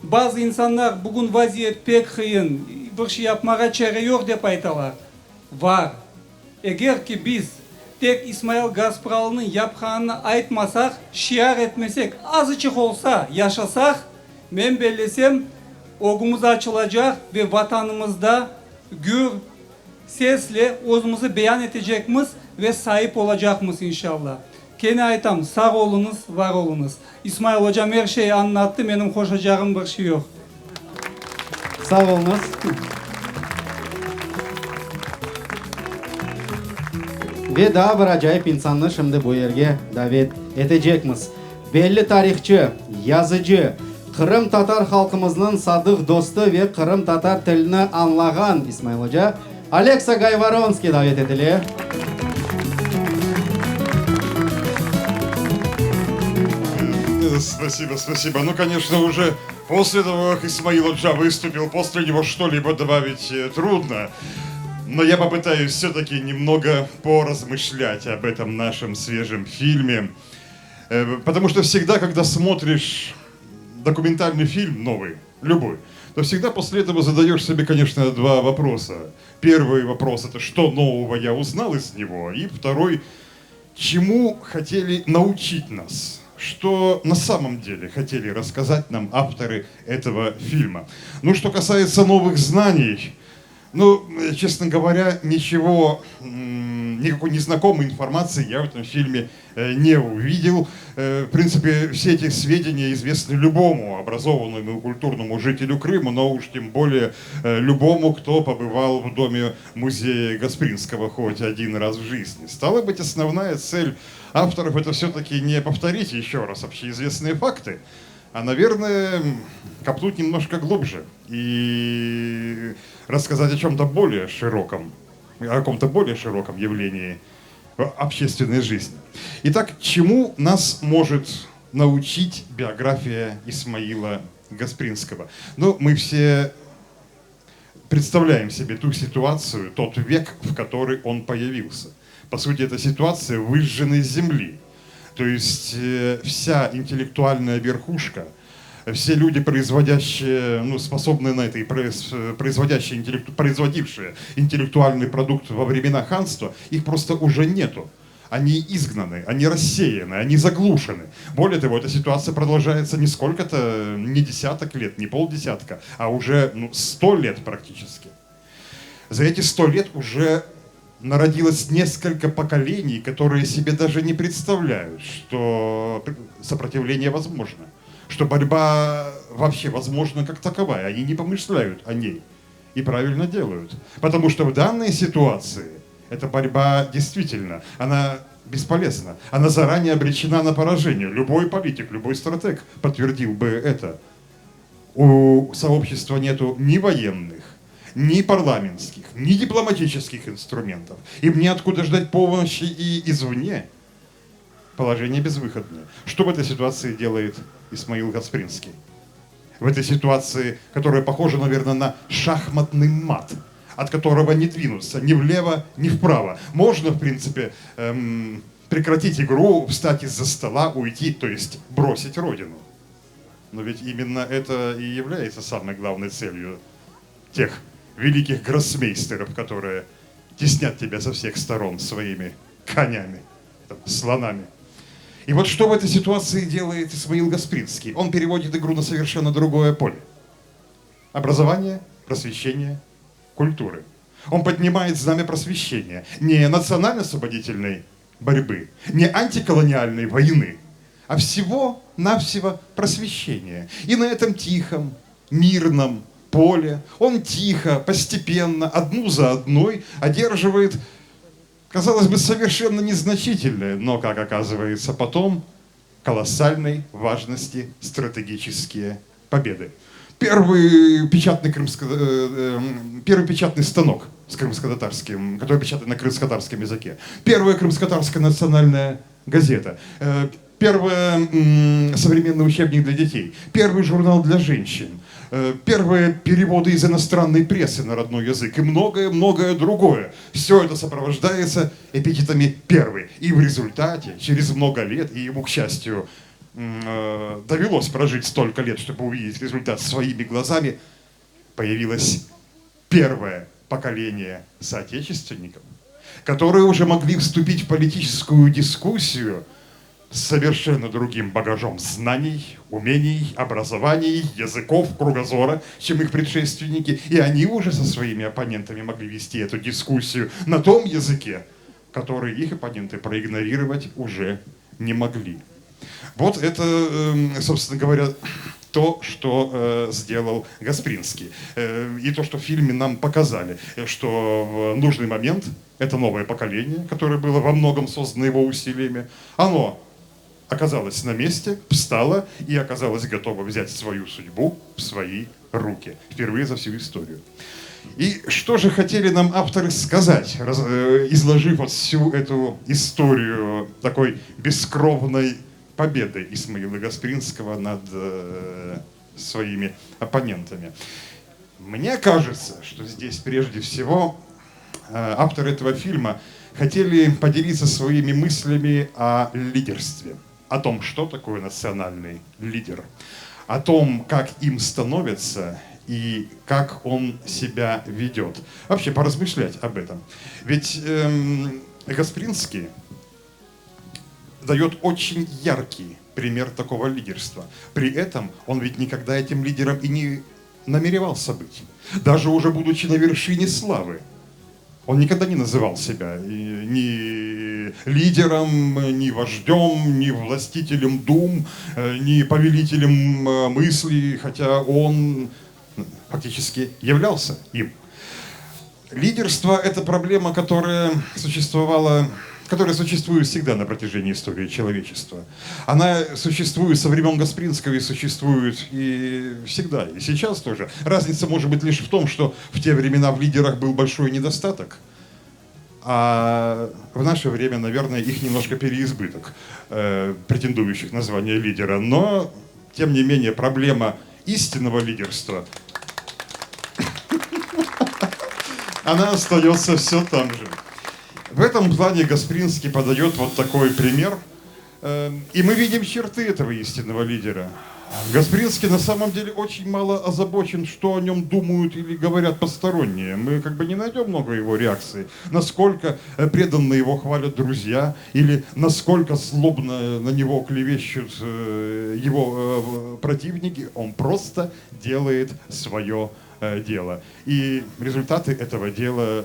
S19: Bazı insanlar bugün vaziyet pek kıyın, bir şey yapmağa çare yok deyip aytalar. Var. Eğer ki biz тек Исмаил Гаспаралының япқанын айтмасақ, шиар етмесек, азычық олса яшасақ, мен белесем, огумыз açılacak ve vatanımızda gür sesle özümüzü beyan edecekmiz ve sahip olacakmız inşallah. Kene aytam, sağ olunuz, var olunuz. İsmail hocam her şeyi anlattı, benim koşacağım bir şey yok.
S2: Sağ olunuz. Ve daha bir acayip insanı şimdi bu yerге davet edecekmiz. Belli tarihçi, yazıcı, Kırım Tatar halkımızın sadık dostu ve Kırım Tatar tilini anlayan İsmail Hoca, Aleksa Gayvaronskiy davet edilir.
S20: Спасибо, спасибо. Ну, конечно, уже после того, как Исмаил Ходжа выступил, после него что-либо добавить трудно. Но я попытаюсь все-таки немного поразмышлять об этом нашем свежем фильме. Потому что всегда, когда смотришь документальный фильм новый, любой, то всегда после этого задаешь себе, конечно, два вопроса. Первый вопрос — это что нового я узнал из него? И второй — чему хотели научить нас? Что на самом деле хотели рассказать нам авторы этого фильма? Ну, что касается новых знаний, ну, честно говоря, никакой незнакомой информации я в этом фильме не увидел. В принципе, все эти сведения известны любому образованному и культурному жителю Крыма, но уж тем более любому, кто побывал в доме музея Гаспринского хоть один раз в жизни. Стало быть, основная цель авторов — это все-таки не повторить еще раз общеизвестные факты, а, наверное, копнуть немножко глубже и рассказать о чем-то более широком, о каком-то более широком явлении общественной жизни. Итак, чему нас может научить биография Исмаила Гаспринского? Ну, мы все представляем себе ту ситуацию, тот век, в который он появился. По сути, это ситуация выжженной земли. То есть вся интеллектуальная верхушка, все люди, производящие, ну, способные на это и производившие интеллектуальный продукт во времена ханства, их просто уже нету. Они изгнаны, они рассеяны, они заглушены. Более того, эта ситуация продолжается не сколько-то, не десяток лет, не полдесятка, а уже 100 лет практически. За эти 100 лет уже народилось несколько поколений, которые себе даже не представляют, что сопротивление возможно, что борьба вообще возможна как таковая. Они не помышляют о ней и правильно делают. Потому что в данной ситуации эта борьба действительно, она бесполезна. Она заранее обречена на поражение. Любой политик, любой стратег подтвердил бы это. У сообщества нету ни военных, ни парламентских, ни дипломатических инструментов. Им неоткуда ждать помощи и извне. Положение безвыходное. Что в этой ситуации делает Исмаил Гаспринский? В этой ситуации, которая похожа, наверное, на шахматный мат, от которого не двинуться ни влево, ни вправо. Можно, в принципе, прекратить игру, встать из-за стола, уйти, то есть бросить родину. Но ведь именно это и является самой главной целью тех великих гроссмейстеров, которые теснят тебя со всех сторон своими конями, слонами. И вот что в этой ситуации делает Исмаил Гаспринский? Он переводит игру на совершенно другое поле. Образование, просвещение, культуры. Он поднимает знамя просвещения, не национально-освободительной борьбы, не антиколониальной войны, а всего-навсего просвещения. И на этом тихом, мирном поле он тихо, постепенно, одну за одной одерживает, казалось бы, совершенно незначительные, но, как оказывается потом, колоссальной важности стратегические победы. Первый печатный станок с крымско-татарским, который печатает на крымско-татарском языке. Первая крымско-татарская национальная газета. Первый современный учебник для детей. Первый журнал для женщин. Первые переводы из иностранной прессы на родной язык и многое-многое другое. Все это сопровождается эпитетами «первый». И в результате, через много лет, и ему, к счастью, довелось прожить столько лет, чтобы увидеть результат своими глазами, появилось первое поколение соотечественников, которые уже могли вступить в политическую дискуссию с совершенно другим багажом знаний, умений, образований, языков, кругозора, чем их предшественники. И они уже со своими оппонентами могли вести эту дискуссию на том языке, который их оппоненты проигнорировать уже не могли. Вот это, собственно говоря, то, что сделал Гаспринский. И то, что в фильме нам показали, что в нужный момент это новое поколение, которое было во многом создано его усилиями, оно оказалось на месте, встало и оказалось готово взять свою судьбу в свои руки. Впервые за всю историю. И что же хотели нам авторы сказать, изложив вот всю эту историю такой бескровной победы Исмаила Гаспринского над своими оппонентами? Мне кажется, что здесь прежде всего авторы этого фильма хотели поделиться своими мыслями о лидерстве, о том, что такое национальный лидер, о том, как им становится и как он себя ведет. Вообще поразмышлять об этом. Ведь Гаспринский дает очень яркий пример такого лидерства. При этом он ведь никогда этим лидером и не намеревался быть. Даже уже будучи на вершине славы, он никогда не называл себя ни лидером, ни вождем, ни властителем дум, ни повелителем мыслей, хотя он фактически являлся им. Лидерство – это проблема, которая существует всегда на протяжении истории человечества. Она существует со времен Гаспринского и существует и всегда, и сейчас тоже. Разница может быть лишь в том, что в те времена в лидерах был большой недостаток, а в наше время, наверное, их немножко переизбыток, претендующих на звание лидера. Но, тем не менее, проблема истинного лидерства, она остается все там же. В этом плане Гаспринский подает вот такой пример. И мы видим черты этого истинного лидера. Гаспринский на самом деле очень мало озабочен, что о нем думают или говорят посторонние. Мы как бы не найдем много его реакций. Насколько преданно его хвалят друзья, или насколько злобно на него клевещут его противники. Он просто делает свое дело. И результаты этого дела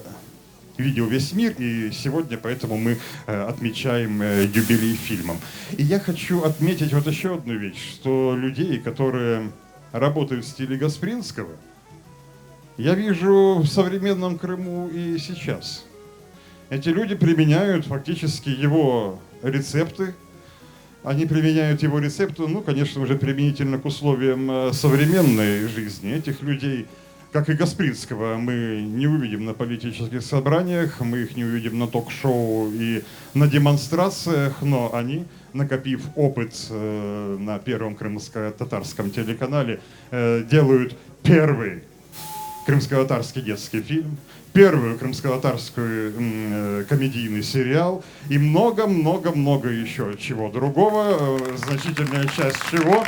S20: видел весь мир, и сегодня поэтому мы отмечаем юбилей фильмом. И я хочу отметить вот еще одну вещь, что людей, которые работают в стиле Гаспринского, я вижу в современном Крыму и сейчас. Эти люди применяют фактически его рецепты. Они применяют его рецепты, ну, конечно, уже применительно к условиям современной жизни. Этих людей, как и Гаспринского, мы не увидим на политических собраниях, мы их не увидим на ток-шоу и на демонстрациях, но они, накопив опыт на первом крымско-татарском телеканале, делают первый крымско-татарский детский фильм, первую крымско-татарскую комедийный сериал и много-много-много еще чего другого, значительная часть чего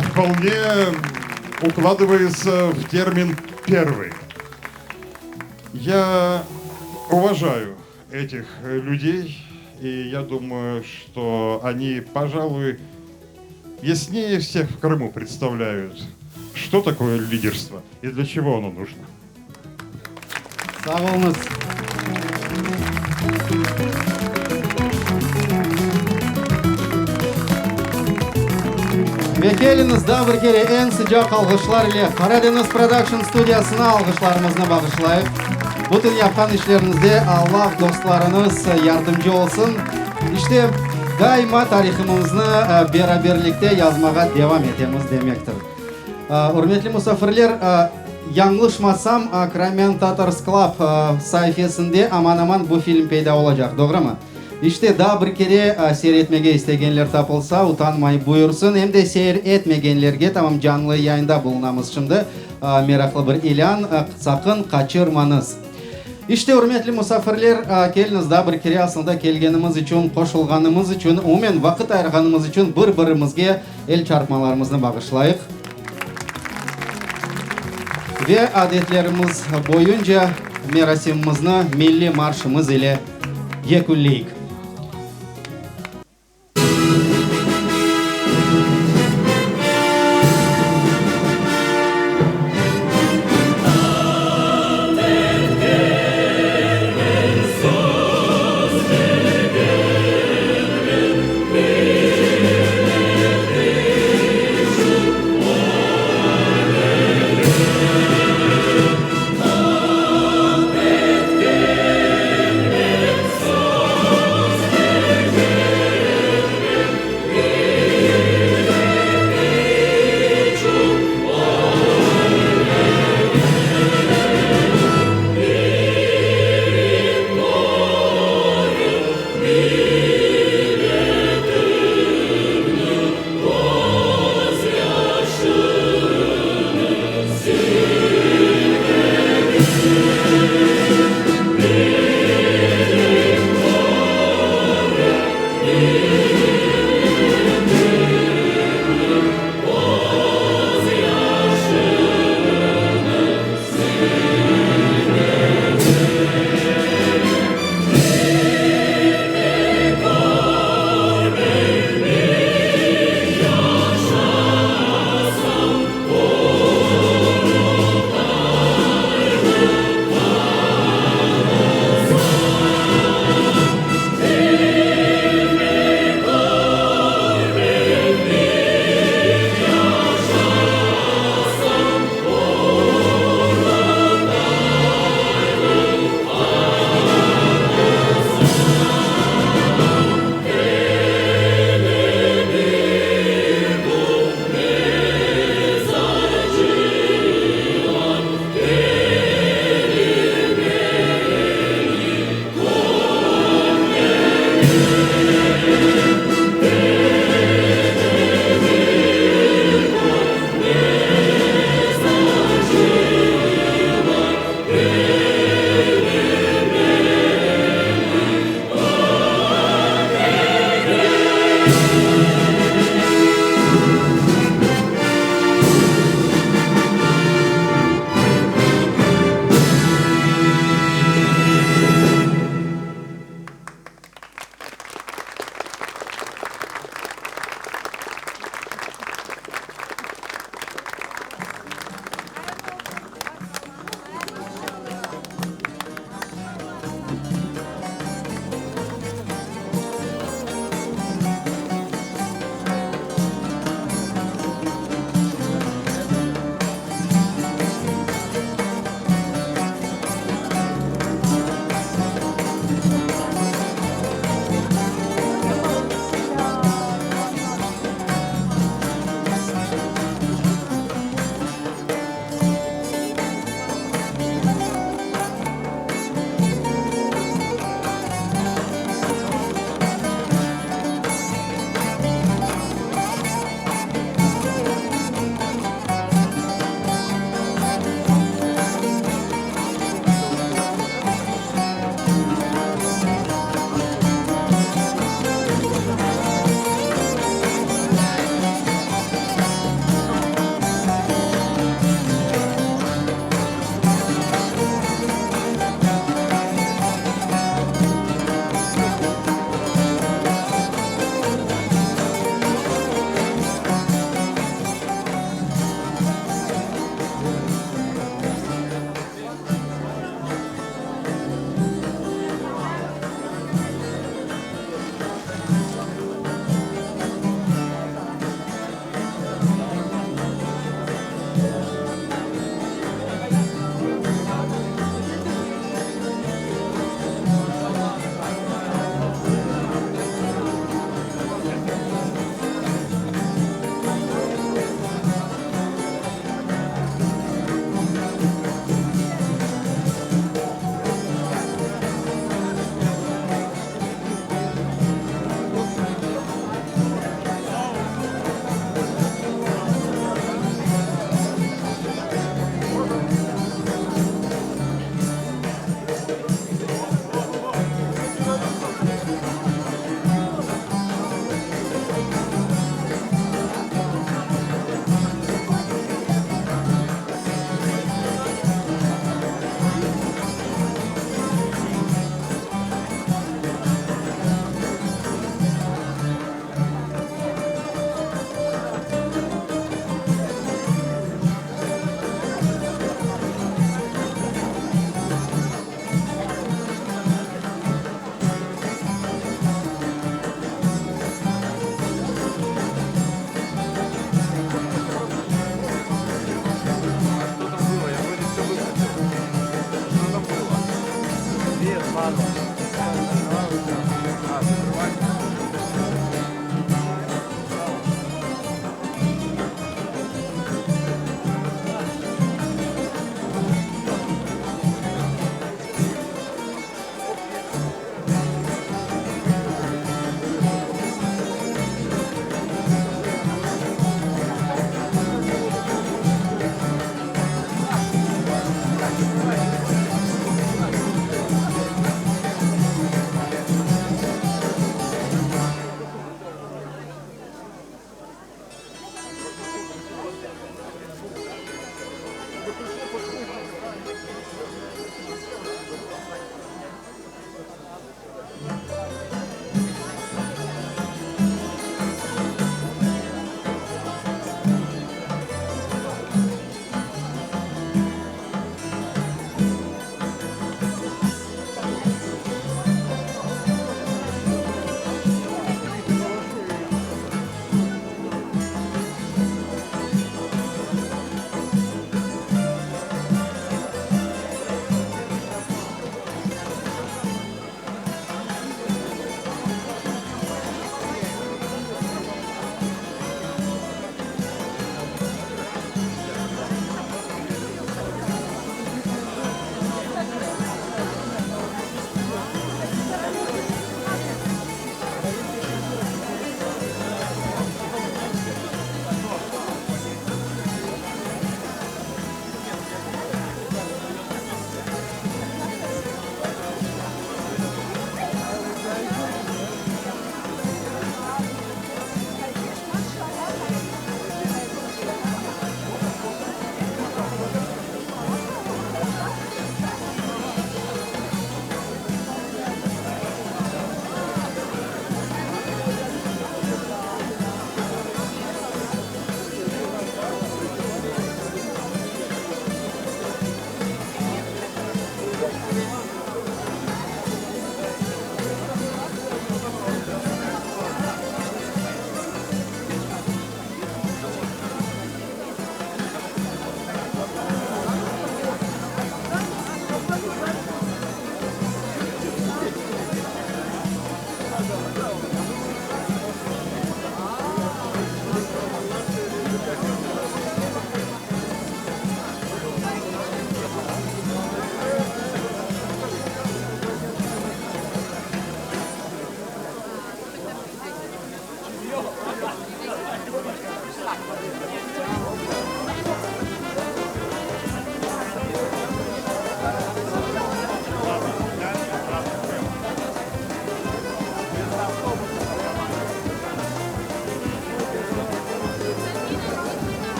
S20: вполне укладывается в термин «первый». Я уважаю этих людей, и я думаю, что они, пожалуй, яснее всех в Крыму представляют, что такое лидерство и для чего оно нужно.
S2: Sağ olunuz. Келіңізді бір кере ең sıcak алғышлар ile Karadeniz Production студиясына алғышларымызны бағышлайық. Бүтін япқан işlerinizde Allah dostlarınız yardımcı olsun. İşte daima tariximizni beraberlikte yazmağa devam etemiz demektir. Hürmetli misafirler, yanlışmasam Kramen Tatars Club sayfasında aman bu film peyda olacak, doğru mu? İşte daha bir kere seyretmege istegenler tapılsa utanmayı buyursun. Hem de seyretmegenlerge tamam canlı yayında bulunamız şimdi. Meraklı bir ilan, sakın kaçırmanız. İşte hürmetli misafirler, keliniz daha bir kere aslında kelgenimiz için, koşulganımız için, umumen vakit ayırganımız için bir-birimizge el çarpmalarımızı bağışlayık. Ve adetlerimiz boyunca мерасимimizni milliy marshimiz ile yakunlaylik.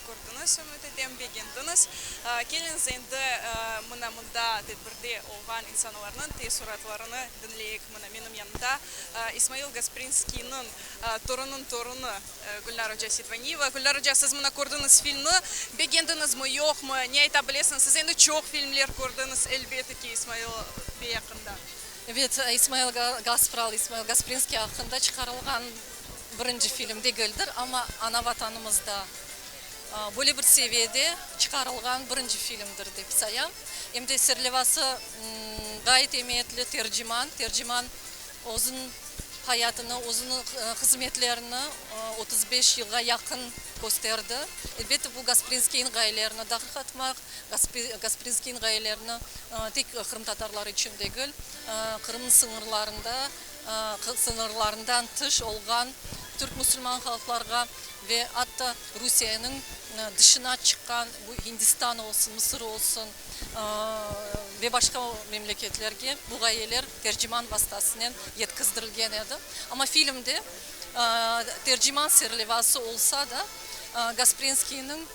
S1: көрдіңіз, үмітеден бегендіңіз. Келіңіз енді мұнда тедбірде олған инсанларының тей сұратларыны дінлейік. Менің yanımda İsmail Gasprinskiy'nin torunu Gülnar Hoca Sidvaniyeva. Gülnar Hoca, siz buna gördüğünüz filmi beğendiniz mi, yok mu? Ne aytabilirsiniz? Siz endi çok filmler gördünüz elbette ki İsmail Bey hakkında.
S3: Evet, İsmail Gasprinskiy hakkında çıkarılgan birinci film değildir ama ana vatanımızda böyle bir seviyede çıkarılgan birinci filmdir dep sayam. Hem de serlevası gayet emniyetli tercüman uzun hayatını, uzun hizmetlerini 35 yıla yakın gösterdi. Elbette bu Gasprinskiy'in gayelerine dahil katmak, Gasprinskiy'in gayelerini tek Kırım Tatarları için değil, Kırım'ın sınırlarından dış olgan Türk Müslüman halklarga ve hatta Rusya'nın dışına çıkan bu Hindistan olsun, Mısır olsun ve başka memleketlerge bu gayeler tercüman vasıtasıyla yetkizdirilgen edi. Ama filmde tercüman serlevası olsa da Gasprinskiy'nin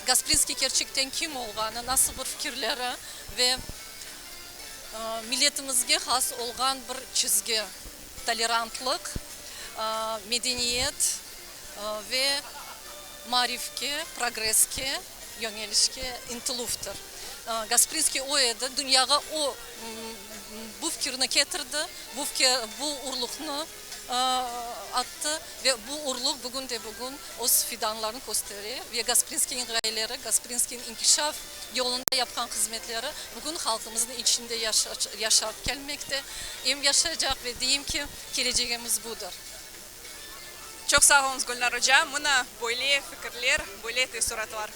S3: Gasprinskiy gerçekten kim olganı, nasıl bir fikirleri ve milletimizge has olgan bir çizgi, tolerantlık, medeniyet ve marifke, progreske, yönelişke intiluftur. Gasprinskiy o edi, dünyaya bu fikrini getirdi, bu urluknu attı ve bu urluk bugün o fidanlarını gösteriyor ve Gasprinskiy'in gayeleri, Gasprinskiy'in inkişaf yolunda yapılan hizmetleri bugün halkımızın içinde yaşayıp gelmekte. Hem yaşayacak ve diyeyim ki geleceğimiz budur.
S1: Çok sağ olun Gülnar Hoca. Buna böyle fikirler, böyle tesuratlar.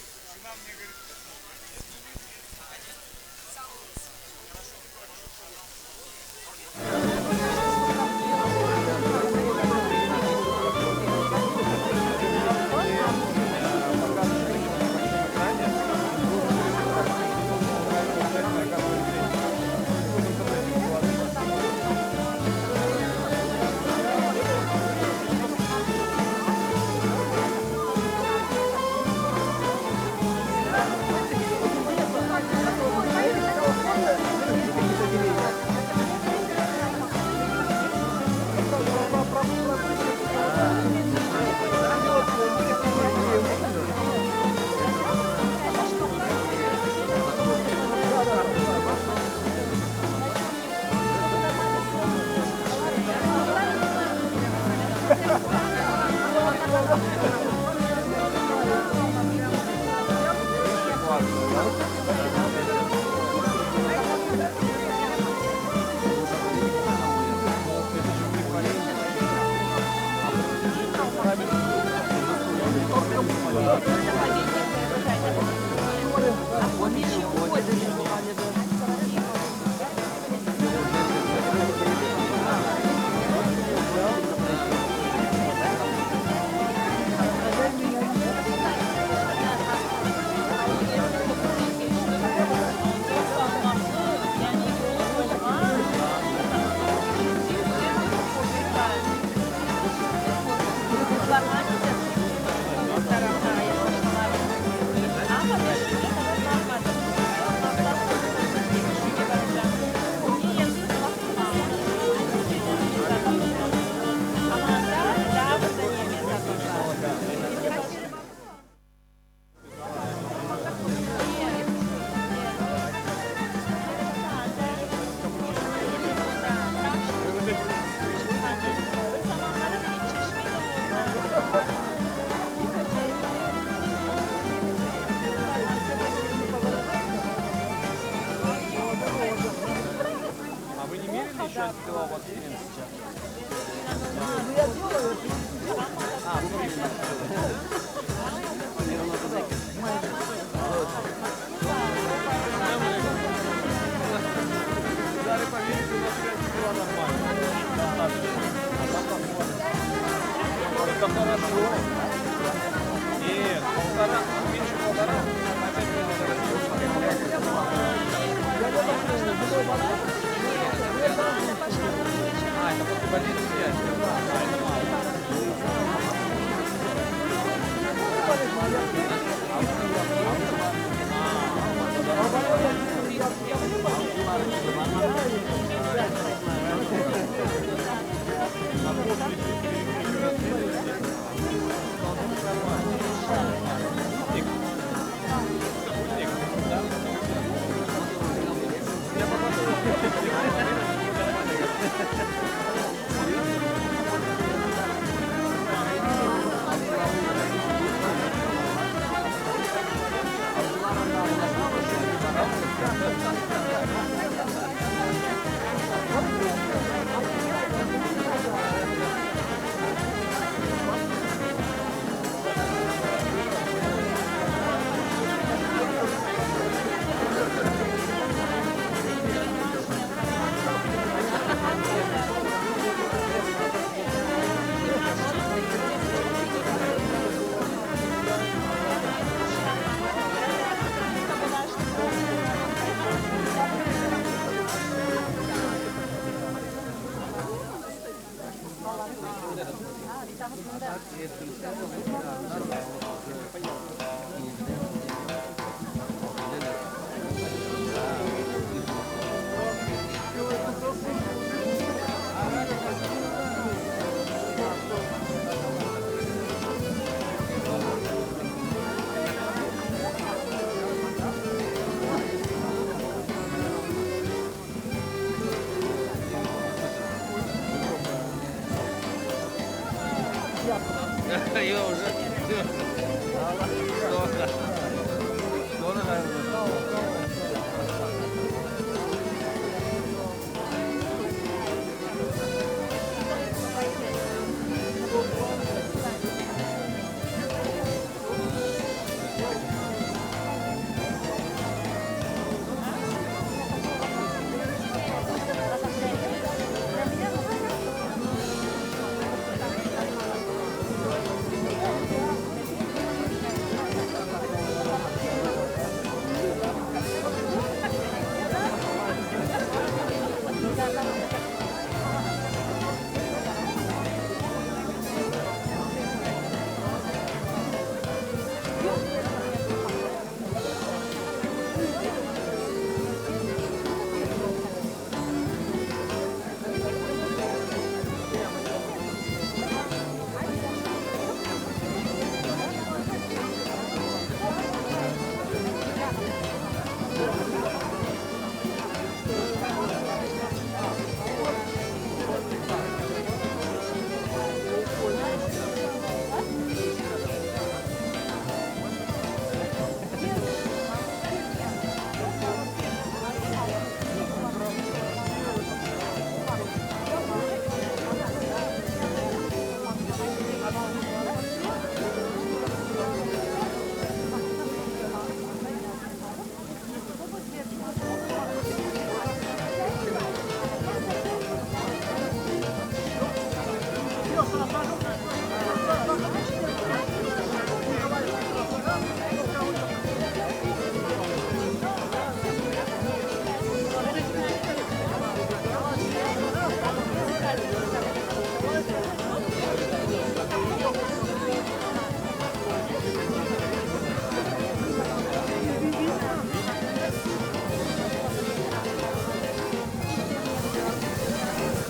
S13: Я уже.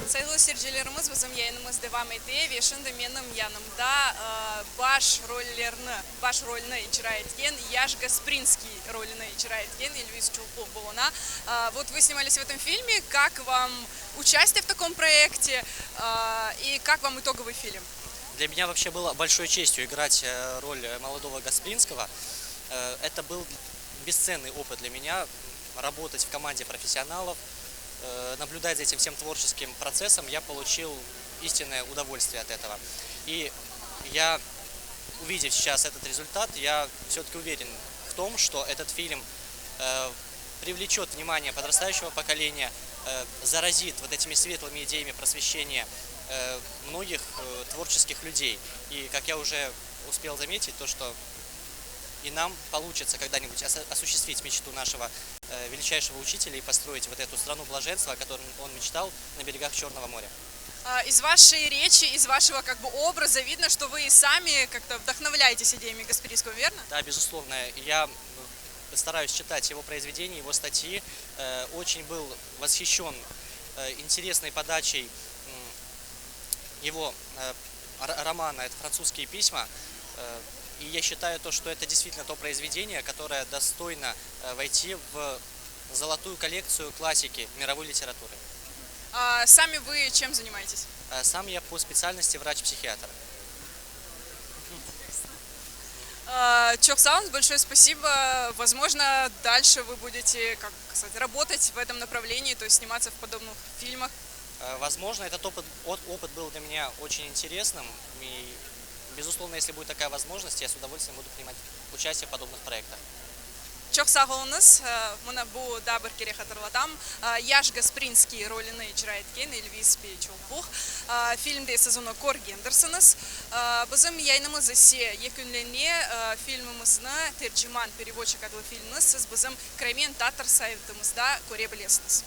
S1: Sayılı seyircilerimiz, bizim yayınımız devam ediyor ve şimdi benim yanımda baş rolünü icra etken, Яш Гаспринский rolünü icra etken Эльвис Чулпов был она. Вот вы снимались в этом фильме, как вам участие в таком проекте и как вам итоговый фильм?
S15: Для меня вообще было большой честью играть роль молодого Гаспринского. Это был бесценный опыт для меня, работать в команде профессионалов, наблюдать за этим всем творческим процессом, я получил истинное удовольствие от этого. И я, увидев сейчас этот результат, я все-таки уверен в том, что этот фильм привлечет внимание подрастающего поколения, заразит вот этими светлыми идеями просвещения многих творческих людей. И, как я уже успел заметить, то, что и нам получится когда-нибудь осуществить мечту нашего величайшего учителя и построить вот эту страну блаженства, о которой он мечтал на берегах Черного моря.
S1: Из вашей речи, из вашего образа видно, что вы и сами как-то вдохновляетесь идеями Гаспринского, верно?
S15: Да, безусловно. Я стараюсь читать его произведения, его статьи. Очень был восхищен интересной подачей его романа «Это французские письма». И я считаю, что это действительно то произведение, которое достойно войти в золотую коллекцию классики мировой литературы.
S1: Сами вы чем занимаетесь?
S15: Сам я по специальности врач-психиатр.
S1: Чоксаунс, большое спасибо. Возможно, дальше вы будете, как сказать, работать в этом направлении, то есть сниматься в подобных фильмах.
S15: Возможно, этот опыт был для меня очень интересным. И, безусловно, если будет такая возможность, я с удовольствием буду принимать участие в подобных проектах.
S1: Çok sağ olunuz. Mına bu da bir kere hatırlatam. Yaş Gasprinski rolünü icra etken Elvis Peyçolbuq. Filmde siz onu көргендерсiniz. Bizim yayınımız ise yekünlene filmimizni tercüman, переводчик adlı filmini siz bizim Kremen Tatar saytımızda görebilirsiniz.